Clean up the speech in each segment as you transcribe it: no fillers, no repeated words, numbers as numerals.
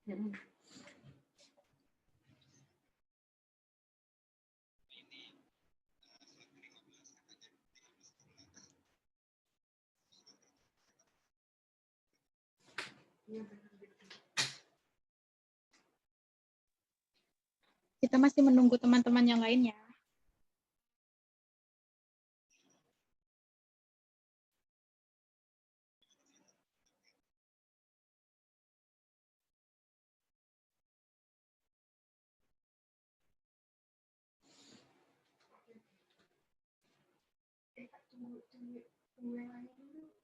Kita masih menunggu teman-teman yang lain ya. Tunggu yang lain dulu.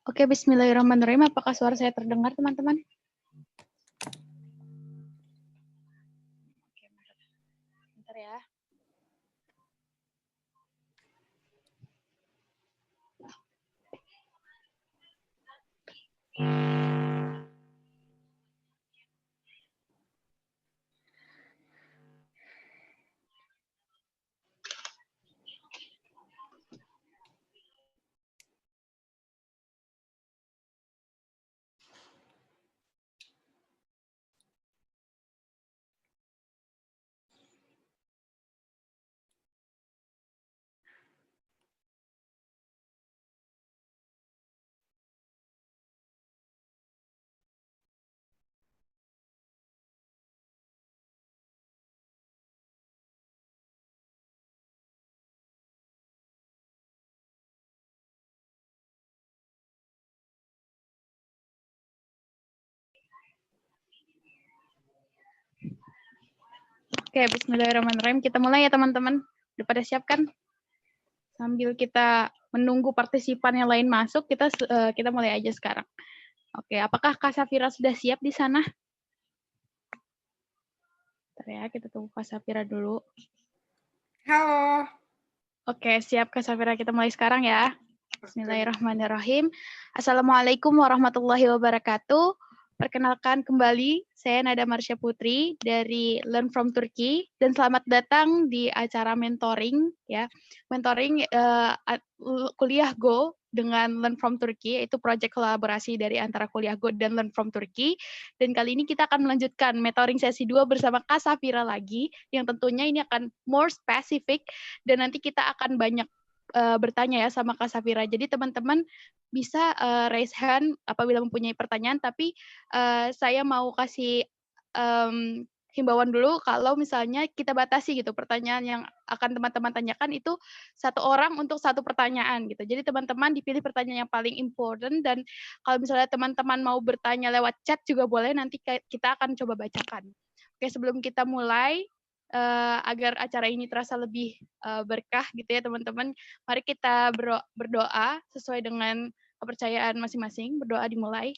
Oke, bismillahirrahmanirrahim. Apakah suara saya terdengar, teman-teman? Oke, bentar ya. Oke, bismillahirrahmanirrahim. Kita mulai ya, teman-teman. Udah pada siap kan? Sambil kita menunggu partisipan yang lain masuk, kita mulai aja sekarang. Oke, apakah Kak Safira sudah siap di sana? Bentar ya, kita tunggu Kak Safira dulu. Halo. Oke, siap Kak Safira. Kita mulai sekarang ya. Bismillahirrahmanirrahim. Assalamualaikum warahmatullahi wabarakatuh. Perkenalkan kembali, saya Nada Marsha Putri dari Learn from Turkey dan selamat datang di acara mentoring ya. Mentoring kuliah Go dengan Learn from Turkey, yaitu proyek kolaborasi dari antara kuliah Go dan Learn from Turkey. Dan kali ini kita akan melanjutkan mentoring sesi 2 bersama Kak Safira lagi, yang tentunya ini akan more specific dan nanti kita akan banyak bertanya ya sama Kak Safira. Jadi teman-teman bisa raise hand apabila mempunyai pertanyaan, tapi saya mau kasih himbauan dulu kalau misalnya kita batasi gitu pertanyaan yang akan teman-teman tanyakan itu satu orang untuk satu pertanyaan gitu. Jadi teman-teman dipilih pertanyaan yang paling important dan kalau misalnya teman-teman mau bertanya lewat chat juga boleh, nanti kita akan coba bacakan. Oke, sebelum kita mulai agar acara ini terasa lebih berkah gitu ya teman-teman, mari kita berdoa sesuai dengan kepercayaan masing-masing. Berdoa dimulai.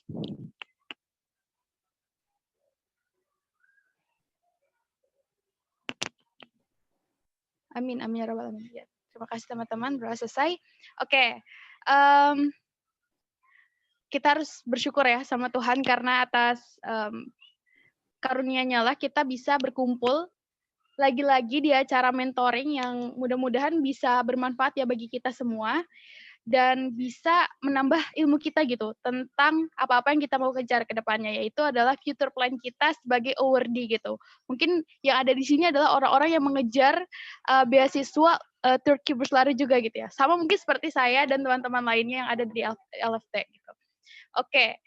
Amin, amin ya rabbal alamin. Ya, terima kasih teman-teman, berdoa selesai. Oke, kita harus bersyukur ya sama Tuhan karena atas karunia-Nya lah kita bisa berkumpul lagi-lagi di acara mentoring yang mudah-mudahan bisa bermanfaat ya bagi kita semua dan bisa menambah ilmu kita gitu tentang apa-apa yang kita mau kejar ke depannya, yaitu adalah future plan kita sebagai awardee gitu. Mungkin yang ada di sini adalah orang-orang yang mengejar beasiswa Turki berselari juga gitu ya. Sama mungkin seperti saya dan teman-teman lainnya yang ada di LFT gitu. Oke.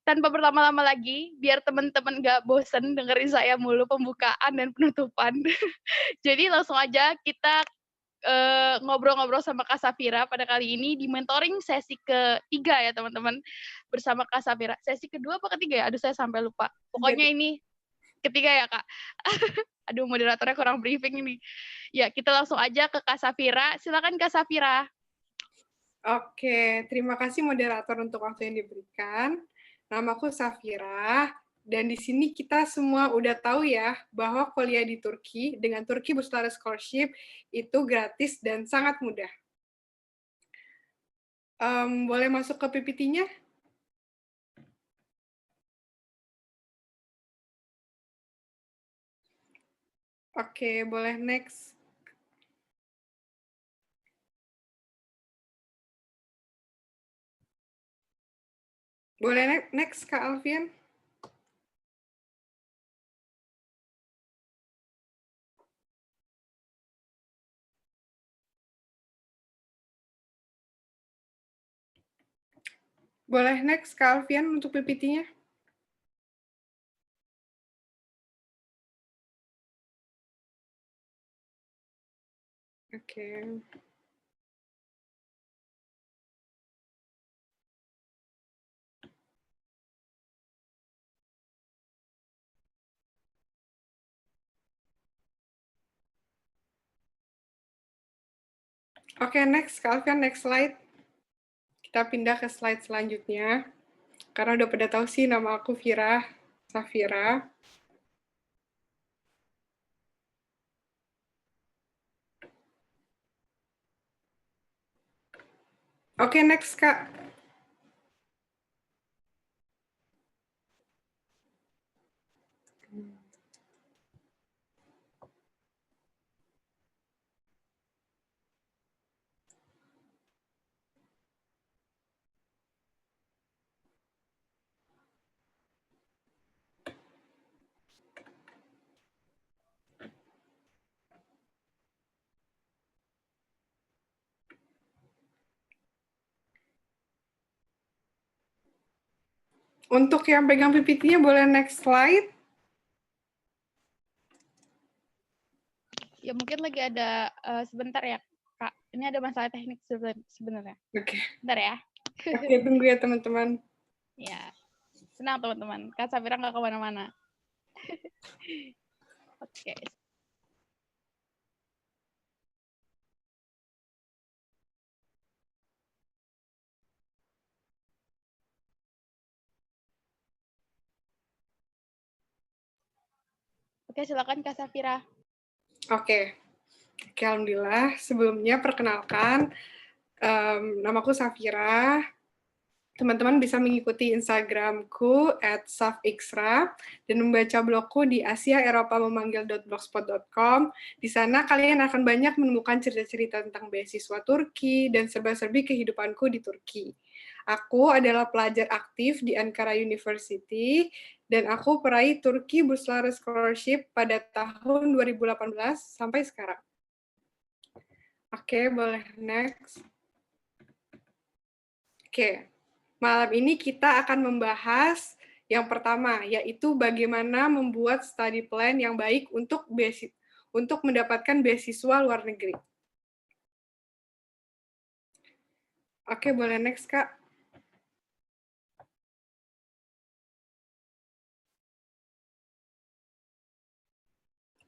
Tanpa berlama-lama lagi, biar teman-teman gak bosen dengerin saya mulu pembukaan dan penutupan. Jadi langsung aja kita ngobrol-ngobrol sama Kak Safira pada kali ini di mentoring sesi ketiga ya teman-teman bersama Kak Safira. Sesi kedua apa ketiga ya? Aduh saya sampai lupa. Pokoknya ini ketiga ya Kak. Aduh moderatornya kurang briefing ini. Ya kita langsung aja ke Kak Safira. Silakan Kak Safira. Oke, terima kasih moderator untuk waktu yang diberikan. Namaku Safira, dan di sini kita semua udah tahu ya bahwa kuliah di Turki dengan Turki Bourse Scholarship itu gratis dan sangat mudah. Boleh masuk ke PPT-nya? Oke, boleh next. Boleh next, Kak Alfian? Boleh next, Kak Alfian, untuk PPT-nya? Oke. Oke, next, Kak Alfian, next slide. kita pindah ke slide selanjutnya. Karena udah pada tahu sih nama aku Safira. Oke, next, Kak. Untuk yang pegang PPT-nya boleh next slide. Ya mungkin lagi ada sebentar ya, Kak. Ini ada masalah teknik sebenarnya. Oke. Bentar ya. Oke, tunggu ya teman-teman. Ya, senang teman-teman. Kak Safira nggak kemana-mana. Oke. Oke, silakan Kak Safira. Oke, alhamdulillah. Sebelumnya perkenalkan, namaku Safira. Teman-teman bisa mengikuti Instagramku @safixra dan membaca blogku di asiaeropamemanggil.blogspot.com. Di sana kalian akan banyak menemukan cerita-cerita tentang beasiswa Turki dan serba-serbi kehidupanku di Turki. Aku adalah pelajar aktif di Ankara University dan aku peraih Turki Burslara Scholarship pada tahun 2018 sampai sekarang. Oke, boleh next. Oke. Malam ini kita akan membahas yang pertama, yaitu bagaimana membuat study plan yang baik untuk mendapatkan beasiswa luar negeri. Oke, boleh next, Kak.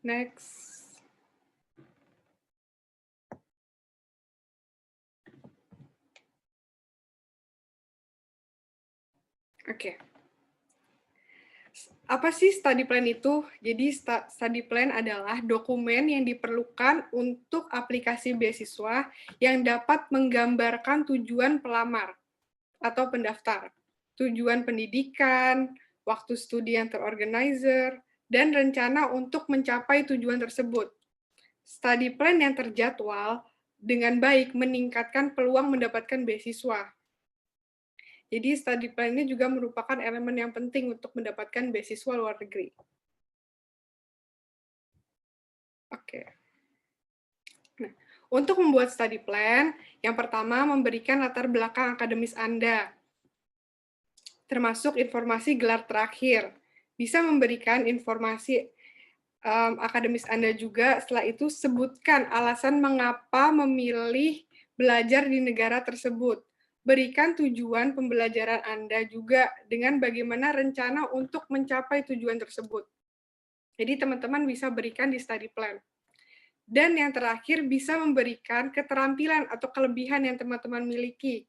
Next. Oke. Apa sih study plan itu? Jadi study plan adalah dokumen yang diperlukan untuk aplikasi beasiswa yang dapat menggambarkan tujuan pelamar atau pendaftar, tujuan pendidikan, waktu studi yang terorganizer, dan rencana untuk mencapai tujuan tersebut. Study plan yang terjadwal dengan baik meningkatkan peluang mendapatkan beasiswa. Jadi study plan ini juga merupakan elemen yang penting untuk mendapatkan beasiswa luar negeri. Oke. Nah, untuk membuat study plan, yang pertama memberikan latar belakang akademis Anda, termasuk informasi gelar terakhir. Bisa memberikan informasi akademis Anda juga, setelah itu sebutkan alasan mengapa memilih belajar di negara tersebut. Berikan tujuan pembelajaran Anda juga dengan bagaimana rencana untuk mencapai tujuan tersebut. Jadi teman-teman bisa berikan di study plan. Dan yang terakhir bisa memberikan keterampilan atau kelebihan yang teman-teman miliki.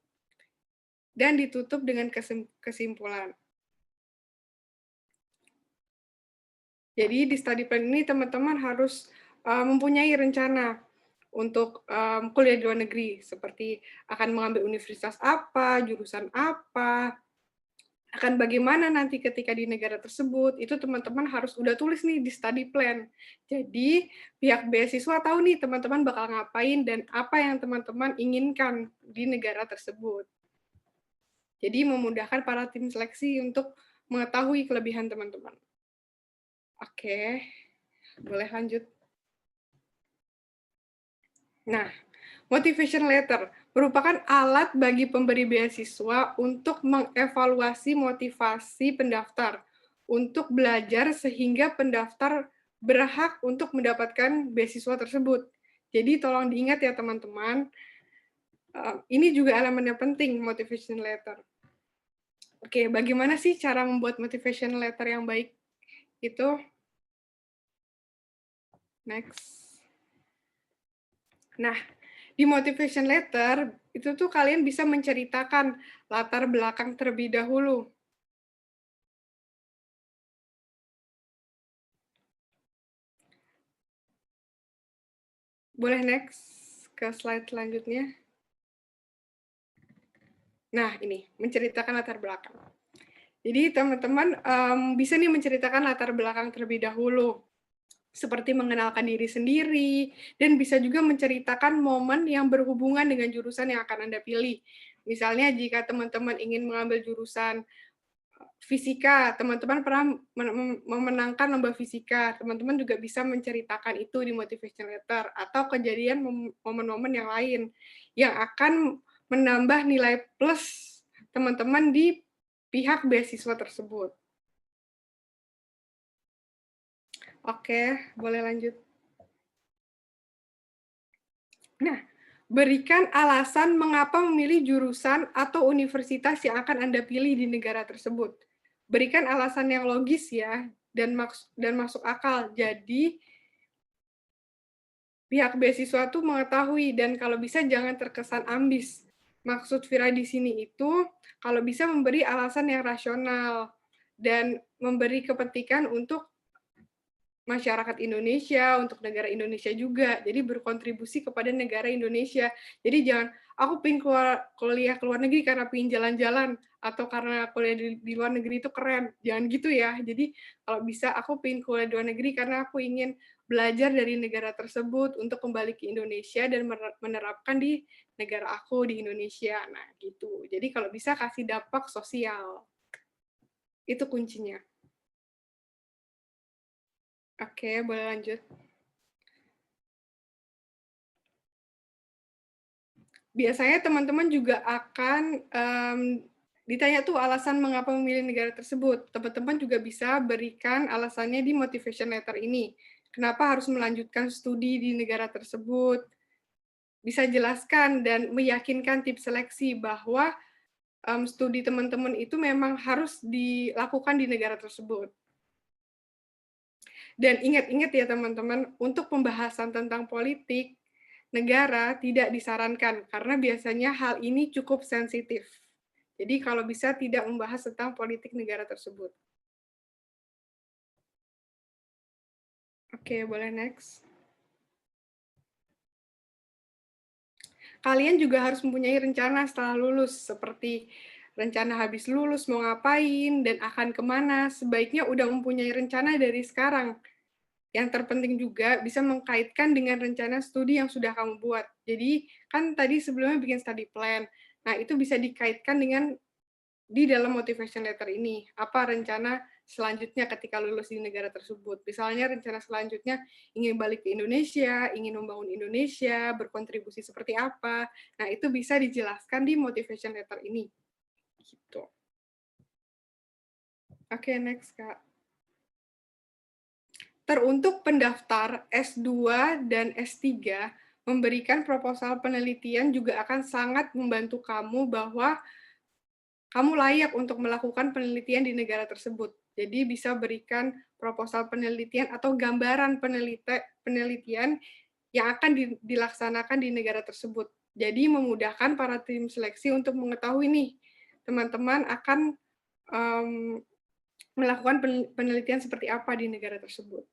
Dan ditutup dengan kesimpulan. Jadi di study plan ini teman-teman harus mempunyai rencana untuk kuliah di luar negeri, seperti akan mengambil universitas apa, jurusan apa, akan bagaimana nanti ketika di negara tersebut, itu teman-teman harus udah tulis nih di study plan. Jadi pihak beasiswa tahu nih teman-teman bakal ngapain dan apa yang teman-teman inginkan di negara tersebut. Jadi memudahkan para tim seleksi untuk mengetahui kelebihan teman-teman. Oke, boleh lanjut. Nah, motivation letter merupakan alat bagi pemberi beasiswa untuk mengevaluasi motivasi pendaftar untuk belajar sehingga pendaftar berhak untuk mendapatkan beasiswa tersebut. Jadi tolong diingat ya teman-teman, ini juga elemen yang penting, motivation letter. Oke, bagaimana sih cara membuat motivation letter yang baik? Itu next. Nah, Di motivation letter, itu tuh kalian bisa menceritakan latar belakang terlebih dahulu. Boleh next ke slide selanjutnya. Nah, ini, menceritakan latar belakang. Jadi teman-teman bisa nih menceritakan latar belakang terlebih dahulu, seperti mengenalkan diri sendiri, dan bisa juga menceritakan momen yang berhubungan dengan jurusan yang akan Anda pilih. Misalnya jika teman-teman ingin mengambil jurusan fisika, teman-teman pernah memenangkan lomba fisika, teman-teman juga bisa menceritakan itu di motivation letter, atau kejadian momen-momen yang lain yang akan menambah nilai plus teman-teman di pihak beasiswa tersebut. Oke, boleh lanjut. Nah, berikan alasan mengapa memilih jurusan atau universitas yang akan Anda pilih di negara tersebut. Berikan alasan yang logis ya, dan masuk akal. Jadi, pihak beasiswa tuh mengetahui, dan kalau bisa jangan terkesan ambis. Maksud Vira di sini itu, kalau bisa memberi alasan yang rasional, dan memberi kepentingan untuk masyarakat Indonesia, untuk negara Indonesia juga. Jadi berkontribusi kepada negara Indonesia. Jadi jangan, aku pengen kuliah ke luar negeri karena pengen jalan-jalan, atau karena kuliah di luar negeri itu keren. Jangan gitu ya. Jadi kalau bisa, aku pengen kuliah di luar negeri karena aku ingin belajar dari negara tersebut untuk kembali ke Indonesia dan menerapkan di negara aku di Indonesia. Nah, gitu. Jadi kalau bisa kasih dampak sosial. Itu kuncinya. Oke, boleh lanjut. Biasanya teman-teman juga akan ditanya tuh alasan mengapa memilih negara tersebut. Teman-teman juga bisa berikan alasannya di motivation letter ini. Kenapa harus melanjutkan studi di negara tersebut? Bisa jelaskan dan meyakinkan tim seleksi bahwa studi teman-teman itu memang harus dilakukan di negara tersebut. Dan ingat-ingat ya teman-teman, untuk pembahasan tentang politik negara tidak disarankan, karena biasanya hal ini cukup sensitif. Jadi kalau bisa tidak membahas tentang politik negara tersebut. Oke, boleh next. Kalian juga harus mempunyai rencana setelah lulus, seperti rencana habis lulus mau ngapain, dan akan kemana. Sebaiknya udah mempunyai rencana dari sekarang. Yang terpenting juga bisa mengkaitkan dengan rencana studi yang sudah kamu buat. Jadi kan tadi sebelumnya bikin study plan. Nah, itu bisa dikaitkan dengan di dalam motivation letter ini. Apa rencana selanjutnya ketika lulus di negara tersebut. Misalnya rencana selanjutnya ingin balik ke Indonesia, ingin membangun Indonesia, berkontribusi seperti apa. Nah, itu bisa dijelaskan di motivation letter ini. Gitu. Oke, next, Kak. Teruntuk pendaftar S2 dan S3, memberikan proposal penelitian juga akan sangat membantu kamu bahwa kamu layak untuk melakukan penelitian di negara tersebut. Jadi bisa berikan proposal penelitian atau gambaran penelitian yang akan dilaksanakan di negara tersebut. Jadi memudahkan para tim seleksi untuk mengetahui nih, teman-teman akan melakukan penelitian seperti apa di negara tersebut.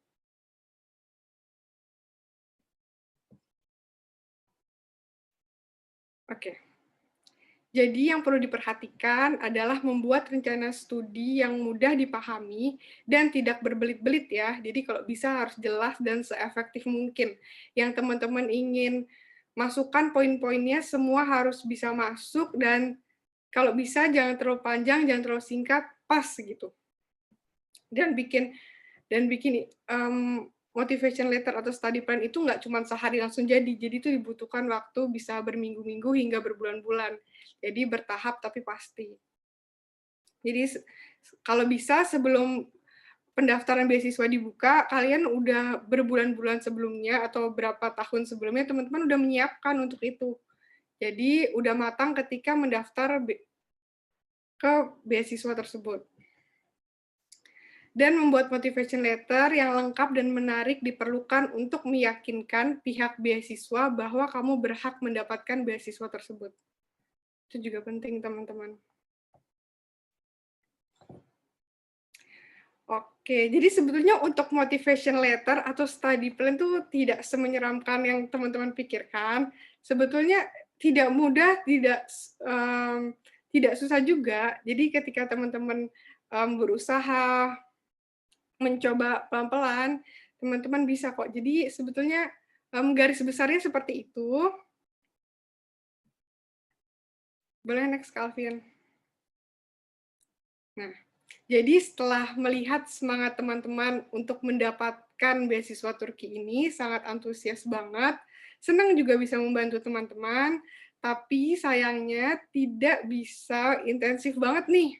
Oke. Jadi yang perlu diperhatikan adalah membuat rencana studi yang mudah dipahami dan tidak berbelit-belit ya. Jadi kalau bisa harus jelas dan seefektif mungkin. Yang teman-teman ingin masukkan poin-poinnya semua harus bisa masuk, dan kalau bisa jangan terlalu panjang, jangan terlalu singkat, pas gitu. Dan bikin motivation letter atau study plan itu nggak cuma sehari langsung jadi itu dibutuhkan waktu bisa berminggu-minggu hingga berbulan-bulan. Jadi bertahap tapi pasti. Jadi kalau bisa sebelum pendaftaran beasiswa dibuka, kalian udah berbulan-bulan sebelumnya atau berapa tahun sebelumnya teman-teman udah menyiapkan untuk itu. Jadi udah matang ketika mendaftar ke beasiswa tersebut. dan membuat motivation letter yang lengkap dan menarik diperlukan untuk meyakinkan pihak beasiswa bahwa kamu berhak mendapatkan beasiswa tersebut. Itu juga penting, teman-teman. Oke, jadi sebetulnya untuk motivation letter atau study plan itu tidak semenyeramkan yang teman-teman pikirkan. Sebetulnya tidak mudah, tidak susah juga. Jadi ketika teman-teman berusaha mencoba pelan-pelan, teman-teman bisa kok. Jadi sebetulnya garis besarnya seperti itu. Boleh next, Calvin. Nah, jadi setelah melihat semangat teman-teman untuk mendapatkan beasiswa Turki ini, sangat antusias banget, senang juga bisa membantu teman-teman, tapi sayangnya tidak bisa intensif banget nih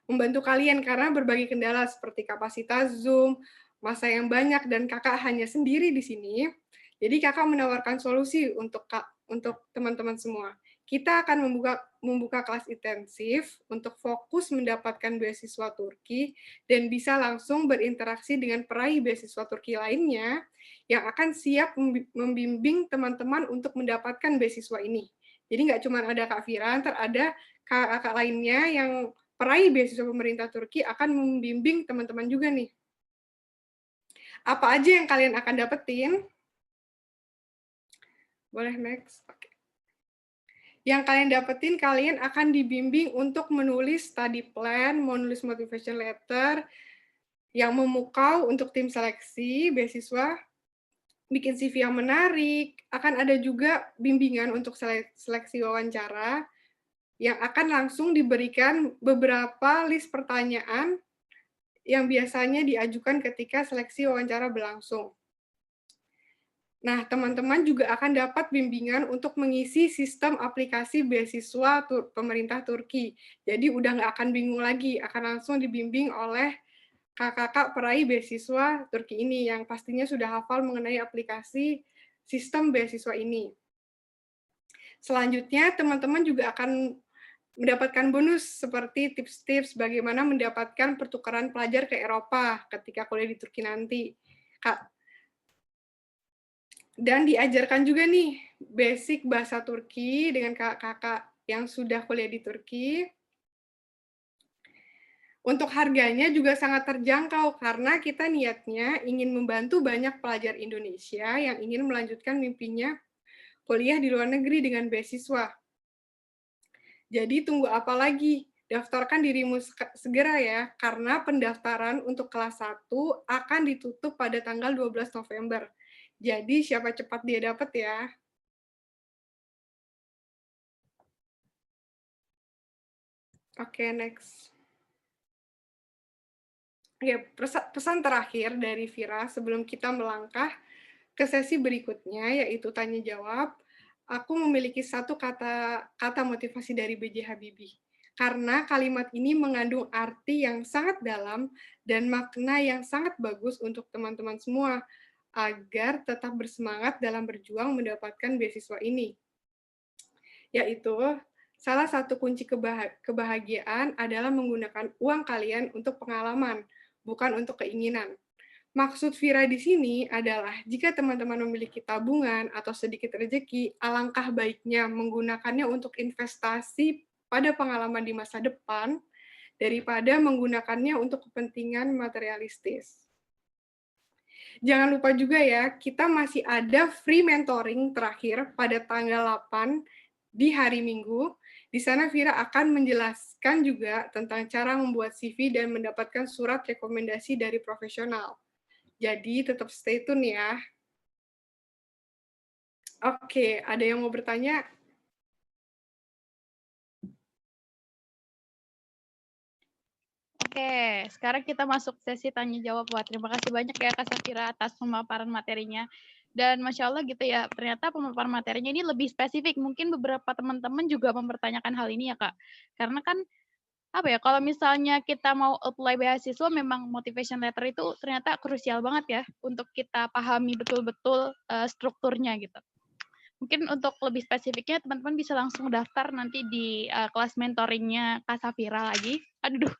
membantu kalian karena berbagai kendala seperti kapasitas Zoom, masa yang banyak, dan kakak hanya sendiri di sini. Jadi kakak menawarkan solusi untuk teman-teman semua. Kita akan membuka kelas intensif untuk fokus mendapatkan beasiswa Turki dan bisa langsung berinteraksi dengan peraih beasiswa Turki lainnya yang akan siap membimbing teman-teman untuk mendapatkan beasiswa ini. Jadi nggak cuma ada Kak Fira, ntar ada kakak lainnya yang peraih beasiswa pemerintah Turki akan membimbing teman-teman juga nih. Apa aja yang kalian akan dapetin? Boleh next? Oke. Yang kalian dapetin, kalian akan dibimbing untuk menulis study plan, menulis motivation letter, yang memukau untuk tim seleksi, beasiswa, bikin CV yang menarik, akan ada juga bimbingan untuk seleksi wawancara, yang akan langsung diberikan beberapa list pertanyaan yang biasanya diajukan ketika seleksi wawancara berlangsung. Nah, teman-teman juga akan dapat bimbingan untuk mengisi sistem aplikasi beasiswa pemerintah Turki. Jadi udah nggak akan bingung lagi, akan langsung dibimbing oleh kakak-kakak peraih beasiswa Turki ini yang pastinya sudah hafal mengenai aplikasi sistem beasiswa ini. Selanjutnya, teman-teman juga akan mendapatkan bonus seperti tips-tips bagaimana mendapatkan pertukaran pelajar ke Eropa ketika kuliah di Turki nanti. Kak, dan diajarkan juga nih basic bahasa Turki dengan kakak-kakak yang sudah kuliah di Turki. Untuk harganya juga sangat terjangkau karena kita niatnya ingin membantu banyak pelajar Indonesia yang ingin melanjutkan mimpinya kuliah di luar negeri dengan beasiswa. Jadi tunggu apa lagi? Daftarkan dirimu segera ya, karena pendaftaran untuk kelas 1 akan ditutup pada tanggal 12 November. Jadi siapa cepat dia dapat ya. Oke, next. Ya, pesan terakhir dari Vira sebelum kita melangkah ke sesi berikutnya, yaitu tanya jawab. Aku memiliki satu kata motivasi dari B.J. Habibie. Karena kalimat ini mengandung arti yang sangat dalam dan makna yang sangat bagus untuk teman-teman semua, agar tetap bersemangat dalam berjuang mendapatkan beasiswa ini. Yaitu, salah satu kunci kebahagiaan adalah menggunakan uang kalian untuk pengalaman, bukan untuk keinginan. Maksud Vira di sini adalah jika teman-teman memiliki tabungan atau sedikit rezeki, alangkah baiknya menggunakannya untuk investasi pada pengalaman di masa depan daripada menggunakannya untuk kepentingan materialistis. Jangan lupa juga ya, kita masih ada free mentoring terakhir pada tanggal 8 di hari Minggu. Di sana Vira akan menjelaskan juga tentang cara membuat CV dan mendapatkan surat rekomendasi dari profesional. Jadi tetap stay tune ya. Oke, ada yang mau bertanya? Oke, sekarang kita masuk sesi tanya jawab. Wah, terima kasih banyak ya Kak Safira atas pemaparan materinya. Dan Masya Allah gitu ya, ternyata pemaparan materinya ini lebih spesifik. Mungkin beberapa teman-teman juga mempertanyakan hal ini ya Kak. Karena kan apa ya, kalau misalnya kita mau apply beasiswa memang motivation letter itu ternyata krusial banget ya untuk kita pahami betul-betul strukturnya gitu. Mungkin untuk lebih spesifiknya teman-teman bisa langsung daftar nanti di kelas mentoringnya Kak Safira lagi. Aduh,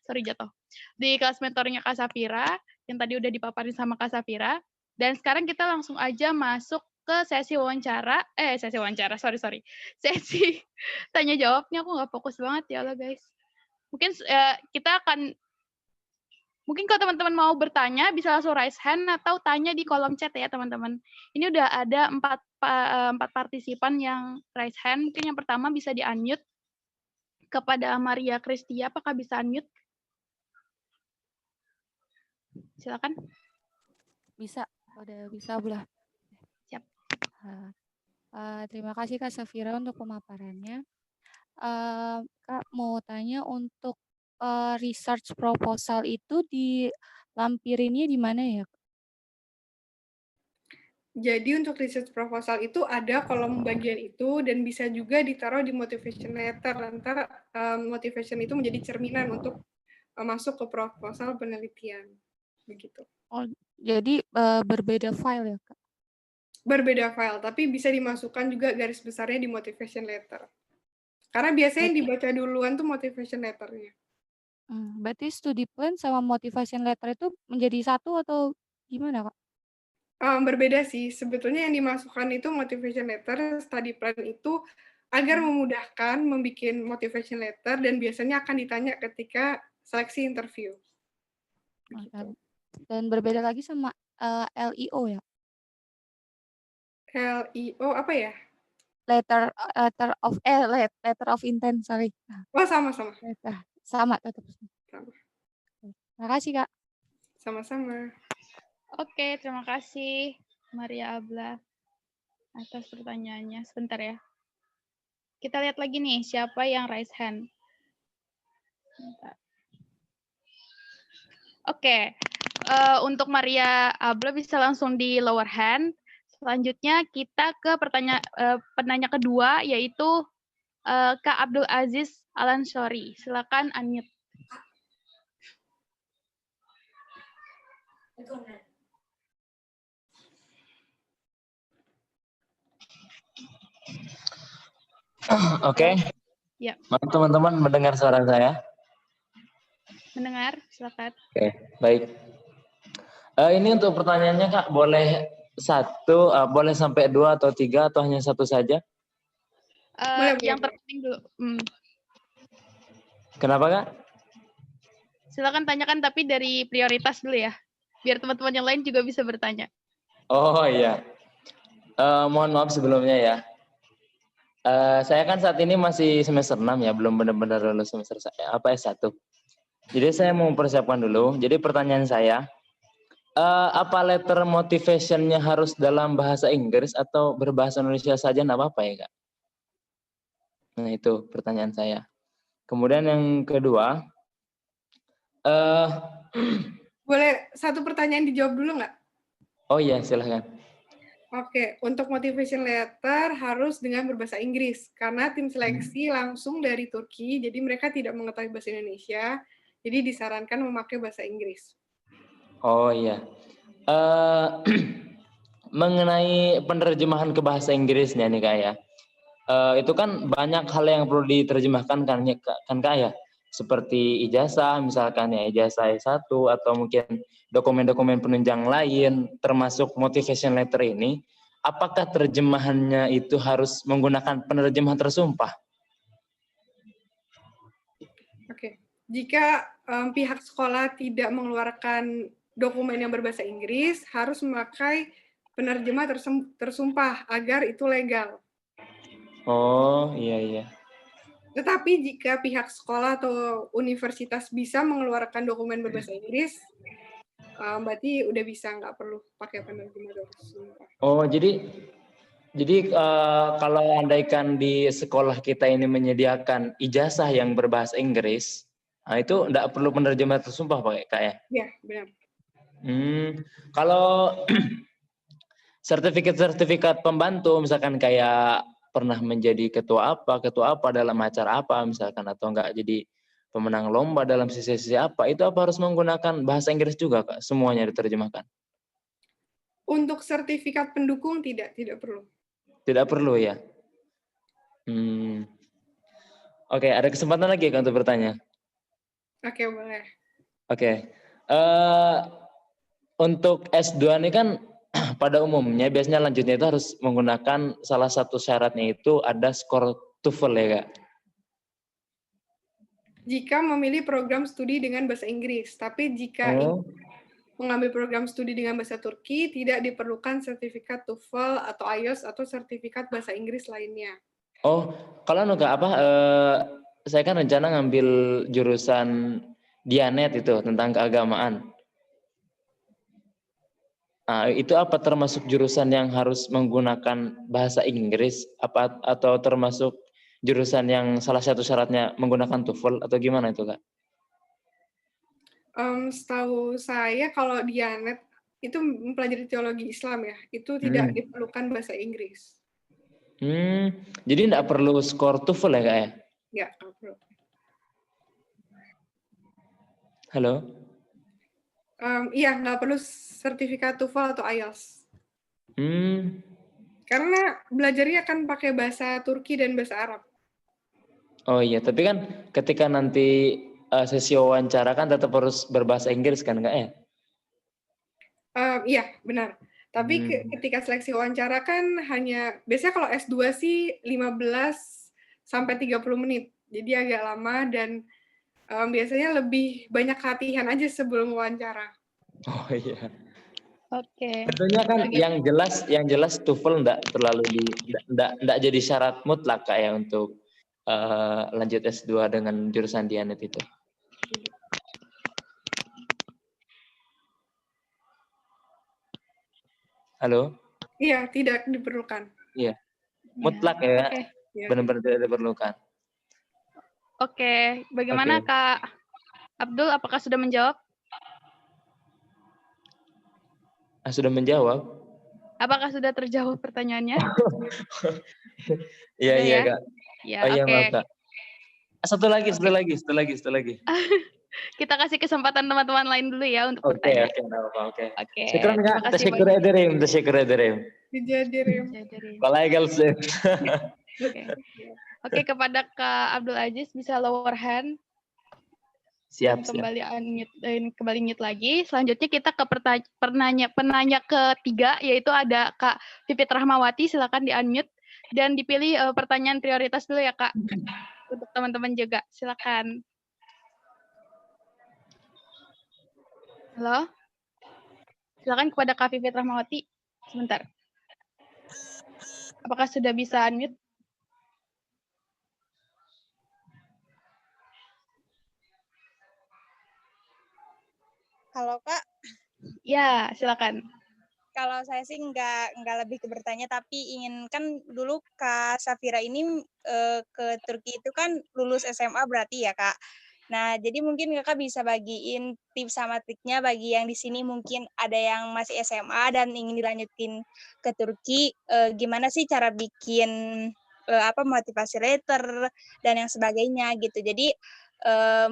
sorry jatuh. di kelas mentornya Kak Safira, yang tadi udah dipaparin sama Kak Safira. Dan sekarang kita langsung aja masuk ke sesi wawancara, sorry. Sesi tanya jawabnya, aku nggak fokus banget ya Allah guys. Mungkin mungkin kalau teman-teman mau bertanya, bisa langsung raise hand atau tanya di kolom chat ya teman-teman. Ini udah ada 4 partisipan yang raise hand. Mungkin yang pertama bisa di-unmute kepada Maria Kristia. Apakah bisa unmute? Silakan. Bisa, udah bisa belah. Siap. Terima kasih Kak Safira untuk pemaparannya. Kak mau tanya untuk research proposal itu dilampirinnya di mana ya? Jadi untuk research proposal itu ada kolom bagian itu dan bisa juga ditaruh di motivation letter. Nanti motivation itu menjadi cerminan untuk masuk ke proposal penelitian. Begitu. Oh, jadi berbeda file ya Kak? Berbeda file, tapi bisa dimasukkan juga garis besarnya di motivation letter. Karena biasanya yang dibaca duluan tuh motivation letternya. Berarti studi plan sama motivation letter itu menjadi satu atau gimana Kak? Berbeda sih. Sebetulnya yang dimasukkan itu motivation letter, study plan itu agar memudahkan membuat motivation letter dan biasanya akan ditanya ketika seleksi interview. Begitu. Dan berbeda lagi sama LIO ya? LIO apa ya? Letter of intent, sorry. Oh, sama-sama. Sama tetap. Sama. Terima kasih Kak. Sama-sama. Oke, terima kasih Maria Abla atas pertanyaannya. Sebentar ya. Kita lihat lagi nih, siapa yang raise hand. Bentar. Oke, untuk Maria Abla bisa langsung di lower hand. Selanjutnya kita ke penanya kedua, yaitu Kak Abdul Aziz Alansyori. Silakan unmute. Oke. Ya. Teman-teman mendengar suara saya? Mendengar, silakan. Oke, baik. Ini untuk pertanyaannya Kak, boleh boleh sampai 2 atau 3 atau hanya 1 saja? Yang terpenting dulu. Kenapa Kak? Silakan tanyakan tapi dari prioritas dulu ya, biar teman-teman yang lain juga bisa bertanya. Oh iya. Mohon maaf sebelumnya ya. Saya kan saat ini masih semester 6 ya, belum benar-benar lulus semester S1. Jadi saya mau mempersiapkan dulu. Jadi pertanyaan saya, apa letter motivation-nya harus dalam bahasa Inggris atau berbahasa Indonesia saja enggak apa-apa ya, Kak? Nah, itu pertanyaan saya. Kemudian yang kedua, boleh satu pertanyaan dijawab dulu nggak? Oh iya, silahkan. Oke, untuk motivation letter harus dengan berbahasa Inggris, karena tim seleksi langsung dari Turki, jadi mereka tidak mengetahui bahasa Indonesia, jadi disarankan memakai bahasa Inggris. Oh iya. Mengenai penerjemahan ke bahasa Inggrisnya nih Kak ya, itu kan banyak hal yang perlu diterjemahkan kan Kak ya, seperti ijazah misalkan ya, ijazah S1 atau mungkin dokumen-dokumen penunjang lain, termasuk motivation letter ini, apakah terjemahannya itu harus menggunakan penerjemah tersumpah? Oke, jika pihak sekolah tidak mengeluarkan dokumen yang berbahasa Inggris, harus memakai penerjemah tersumpah agar itu legal. Oh, iya. Tetapi jika pihak sekolah atau universitas bisa mengeluarkan dokumen berbahasa Inggris, berarti udah bisa, nggak perlu pakai penerjemah tersumpah. Oh, jadi kalau andaikan di sekolah kita ini menyediakan ijazah yang berbahasa Inggris, nah itu nggak perlu penerjemah tersumpah Pak Kak ya? Iya, benar. Kalau sertifikat pembantu misalkan kayak pernah menjadi ketua apa dalam acara apa misalkan, atau enggak jadi pemenang lomba dalam sisi apa, itu apa harus menggunakan bahasa Inggris juga Kak, semuanya diterjemahkan? Untuk sertifikat pendukung tidak perlu. Tidak perlu ya? Oke, ada kesempatan lagi Kak untuk bertanya? Oke, boleh. Oke. Untuk S2 ini kan pada umumnya biasanya lanjutnya itu harus menggunakan salah satu syaratnya itu ada skor TOEFL ya Kak? Jika memilih program studi dengan bahasa Inggris, tapi jika mengambil program studi dengan bahasa Turki, tidak diperlukan sertifikat TOEFL atau IELTS atau sertifikat bahasa Inggris lainnya. Oh, kalau Kak saya kan rencana ngambil jurusan Dianet itu tentang keagamaan. Nah, itu apa termasuk jurusan yang harus menggunakan bahasa Inggris atau termasuk jurusan yang salah satu syaratnya menggunakan TOEFL atau gimana itu Kak? Setahu saya kalau Dianet itu mempelajari teologi Islam ya, itu tidak diperlukan bahasa Inggris. Jadi tidak perlu skor TOEFL ya Kak ya? Ya, nggak perlu. Halo? Iya, nggak perlu sertifikat TOEFL atau IELTS. Karena belajarnya akan pakai bahasa Turki dan bahasa Arab. Oh iya, tapi kan ketika nanti sesi wawancara kan tetap harus berbahasa Inggris kan Kak ya? Iya, benar. Tapi ketika seleksi wawancara kan biasanya kalau S2 sih 15 sampai 30 menit. Jadi agak lama dan biasanya lebih banyak latihan aja sebelum wawancara. Oh iya. Oke. Tentunya kan yang jelas TOEFL enggak jadi syarat mutlak Kak ya untuk lanjut S2 dengan jurusan Dianet itu. Halo? Iya, tidak diperlukan. Iya. Mutlak ya. Oke. Benar-benar tidak diperlukan. Oke, bagaimana Kak Abdul, apakah sudah menjawab? Sudah menjawab? Apakah sudah terjawab pertanyaannya? Iya, iya Kak. Ya, oh iya oke. maaf Kak. Satu lagi. Kita kasih kesempatan teman-teman lain dulu ya untuk bertanya. Oke. Oke. Syukran Terima Kak. kasih Teşekkür ederim. Dijadirin. Kolay gelsin. Oke, kepada Kak Abdul Aziz bisa lower hand. Siap. Kembali mute lagi. Selanjutnya kita ke penanya ketiga, yaitu ada Kak Pipit Rahmawati. Silakan di-unmute dan dipilih pertanyaan prioritas dulu ya Kak. Untuk teman-teman juga. Silakan. Halo? Silakan kepada Kak Pipit Rahmawati. Sebentar. Apakah sudah bisa unmute? Halo Kak. Ya, silakan. Kalau saya sih nggak lebih ke bertanya, tapi ingin kan dulu Kak Safira ini ke Turki itu kan lulus SMA berarti ya Kak. Nah, jadi mungkin Kakak bisa bagiin tips sama triknya bagi yang di sini mungkin ada yang masih SMA dan ingin dilanjutin ke Turki, gimana sih cara bikin motivasi letter dan yang sebagainya gitu. Jadi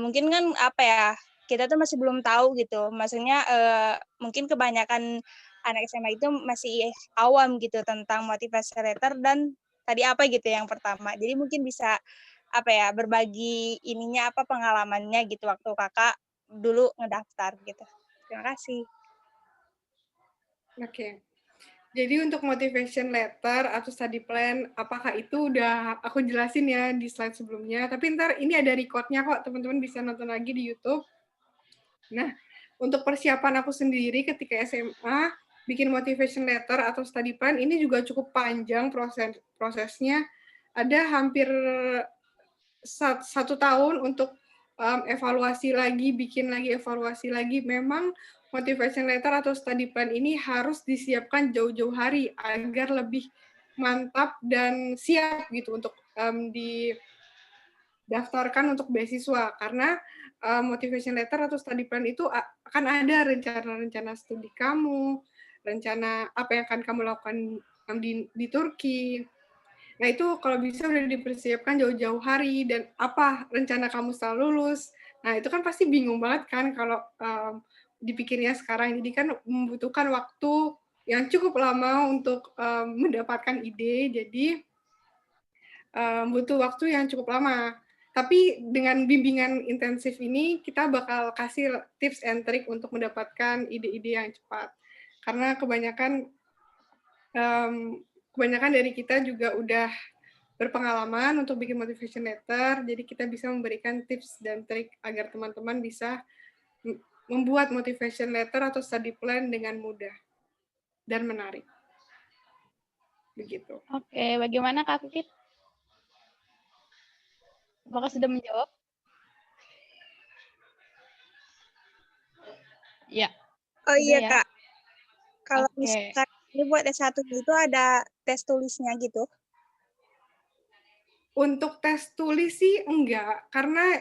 mungkin kan kita tuh masih belum tahu gitu. Maksudnya mungkin kebanyakan anak SMA itu masih awam gitu tentang motivasi letter dan tadi apa gitu yang pertama. Jadi mungkin bisa berbagi pengalamannya gitu waktu Kakak dulu ngedaftar gitu. Terima kasih. Oke. Jadi untuk motivation letter atau study plan, apakah itu udah aku jelasin ya di slide sebelumnya. Tapi ntar ini ada recordnya kok, teman-teman bisa nonton lagi di YouTube. Nah, untuk persiapan aku sendiri ketika SMA, bikin motivation letter atau study plan, ini juga cukup panjang prosesnya. Ada hampir 1 tahun untuk bikin lagi evaluasi lagi. Memang motivation letter atau study plan ini harus disiapkan jauh-jauh hari agar lebih mantap dan siap gitu untuk didaftarkan untuk beasiswa. Karena motivation letter atau study plan itu akan ada rencana-rencana studi kamu, rencana apa yang akan kamu lakukan di Turki. Nah, itu kalau bisa udah dipersiapkan jauh-jauh hari dan apa rencana kamu setelah lulus. Nah, itu kan pasti bingung banget kan kalau dipikirnya sekarang. Jadi kan membutuhkan waktu yang cukup lama untuk mendapatkan ide. Jadi butuh waktu yang cukup lama. Tapi dengan bimbingan intensif ini, kita bakal kasih tips and trick untuk mendapatkan ide-ide yang cepat. Karena kebanyakan dari kita juga udah berpengalaman untuk bikin motivation letter, jadi kita bisa memberikan tips dan trik agar teman-teman bisa membuat motivation letter atau study plan dengan mudah dan menarik. Begitu. Oke, bagaimana Kak Pipit? Apakah sudah menjawab? Ya. Oh Sudah iya ya? Kak, kalau Oke. misalkan ini buat S1 itu ada tes tulisnya gitu. Untuk tes tulis sih enggak, karena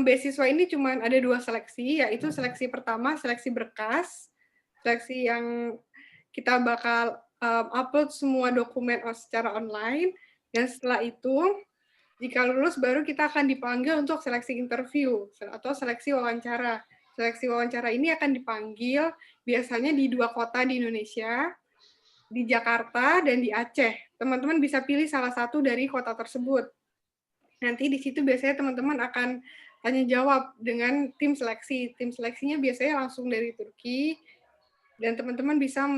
beasiswa ini cuma ada 2 seleksi, yaitu seleksi pertama, seleksi berkas, seleksi yang kita bakal upload semua dokumen secara online, dan setelah itu, jika lulus baru kita akan dipanggil untuk seleksi interview atau seleksi wawancara. Seleksi wawancara ini akan dipanggil biasanya di 2 kota di Indonesia, di Jakarta dan di Aceh. Teman-teman bisa pilih salah satu dari kota tersebut. Nanti di situ biasanya teman-teman akan tanya jawab dengan tim seleksi. Tim seleksinya biasanya langsung dari Turki, dan teman-teman bisa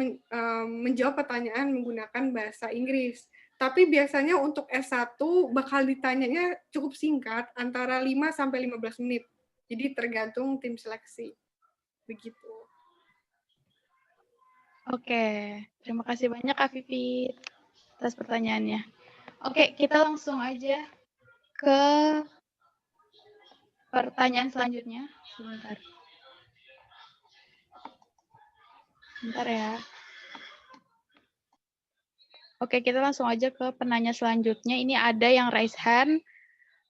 menjawab pertanyaan menggunakan bahasa Inggris. Tapi biasanya untuk S1 bakal ditanyanya cukup singkat, antara 5-15 menit. Jadi tergantung tim seleksi. Begitu. Oke, terima kasih banyak Kak Pipit atas pertanyaannya. Oke, kita langsung aja ke pertanyaan selanjutnya. Sebentar ya. Oke, kita langsung aja ke penanya selanjutnya. Ini ada yang raise hand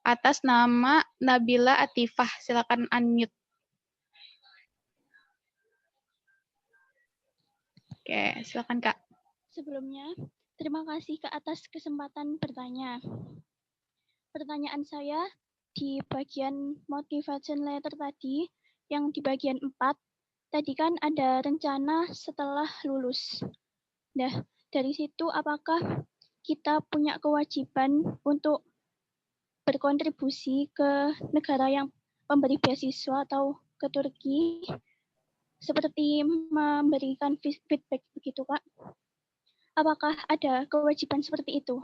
atas nama Nabila Atifah. Silakan unmute. Oke, silakan Kak. Sebelumnya, terima kasih Kak atas kesempatan bertanya. Pertanyaan saya di bagian motivation letter tadi, yang di bagian 4, tadi kan ada rencana setelah lulus. Nah, dari situ apakah kita punya kewajiban untuk berkontribusi ke negara yang memberi beasiswa atau ke Turki, seperti memberikan feedback begitu Kak? Apakah ada kewajiban seperti itu?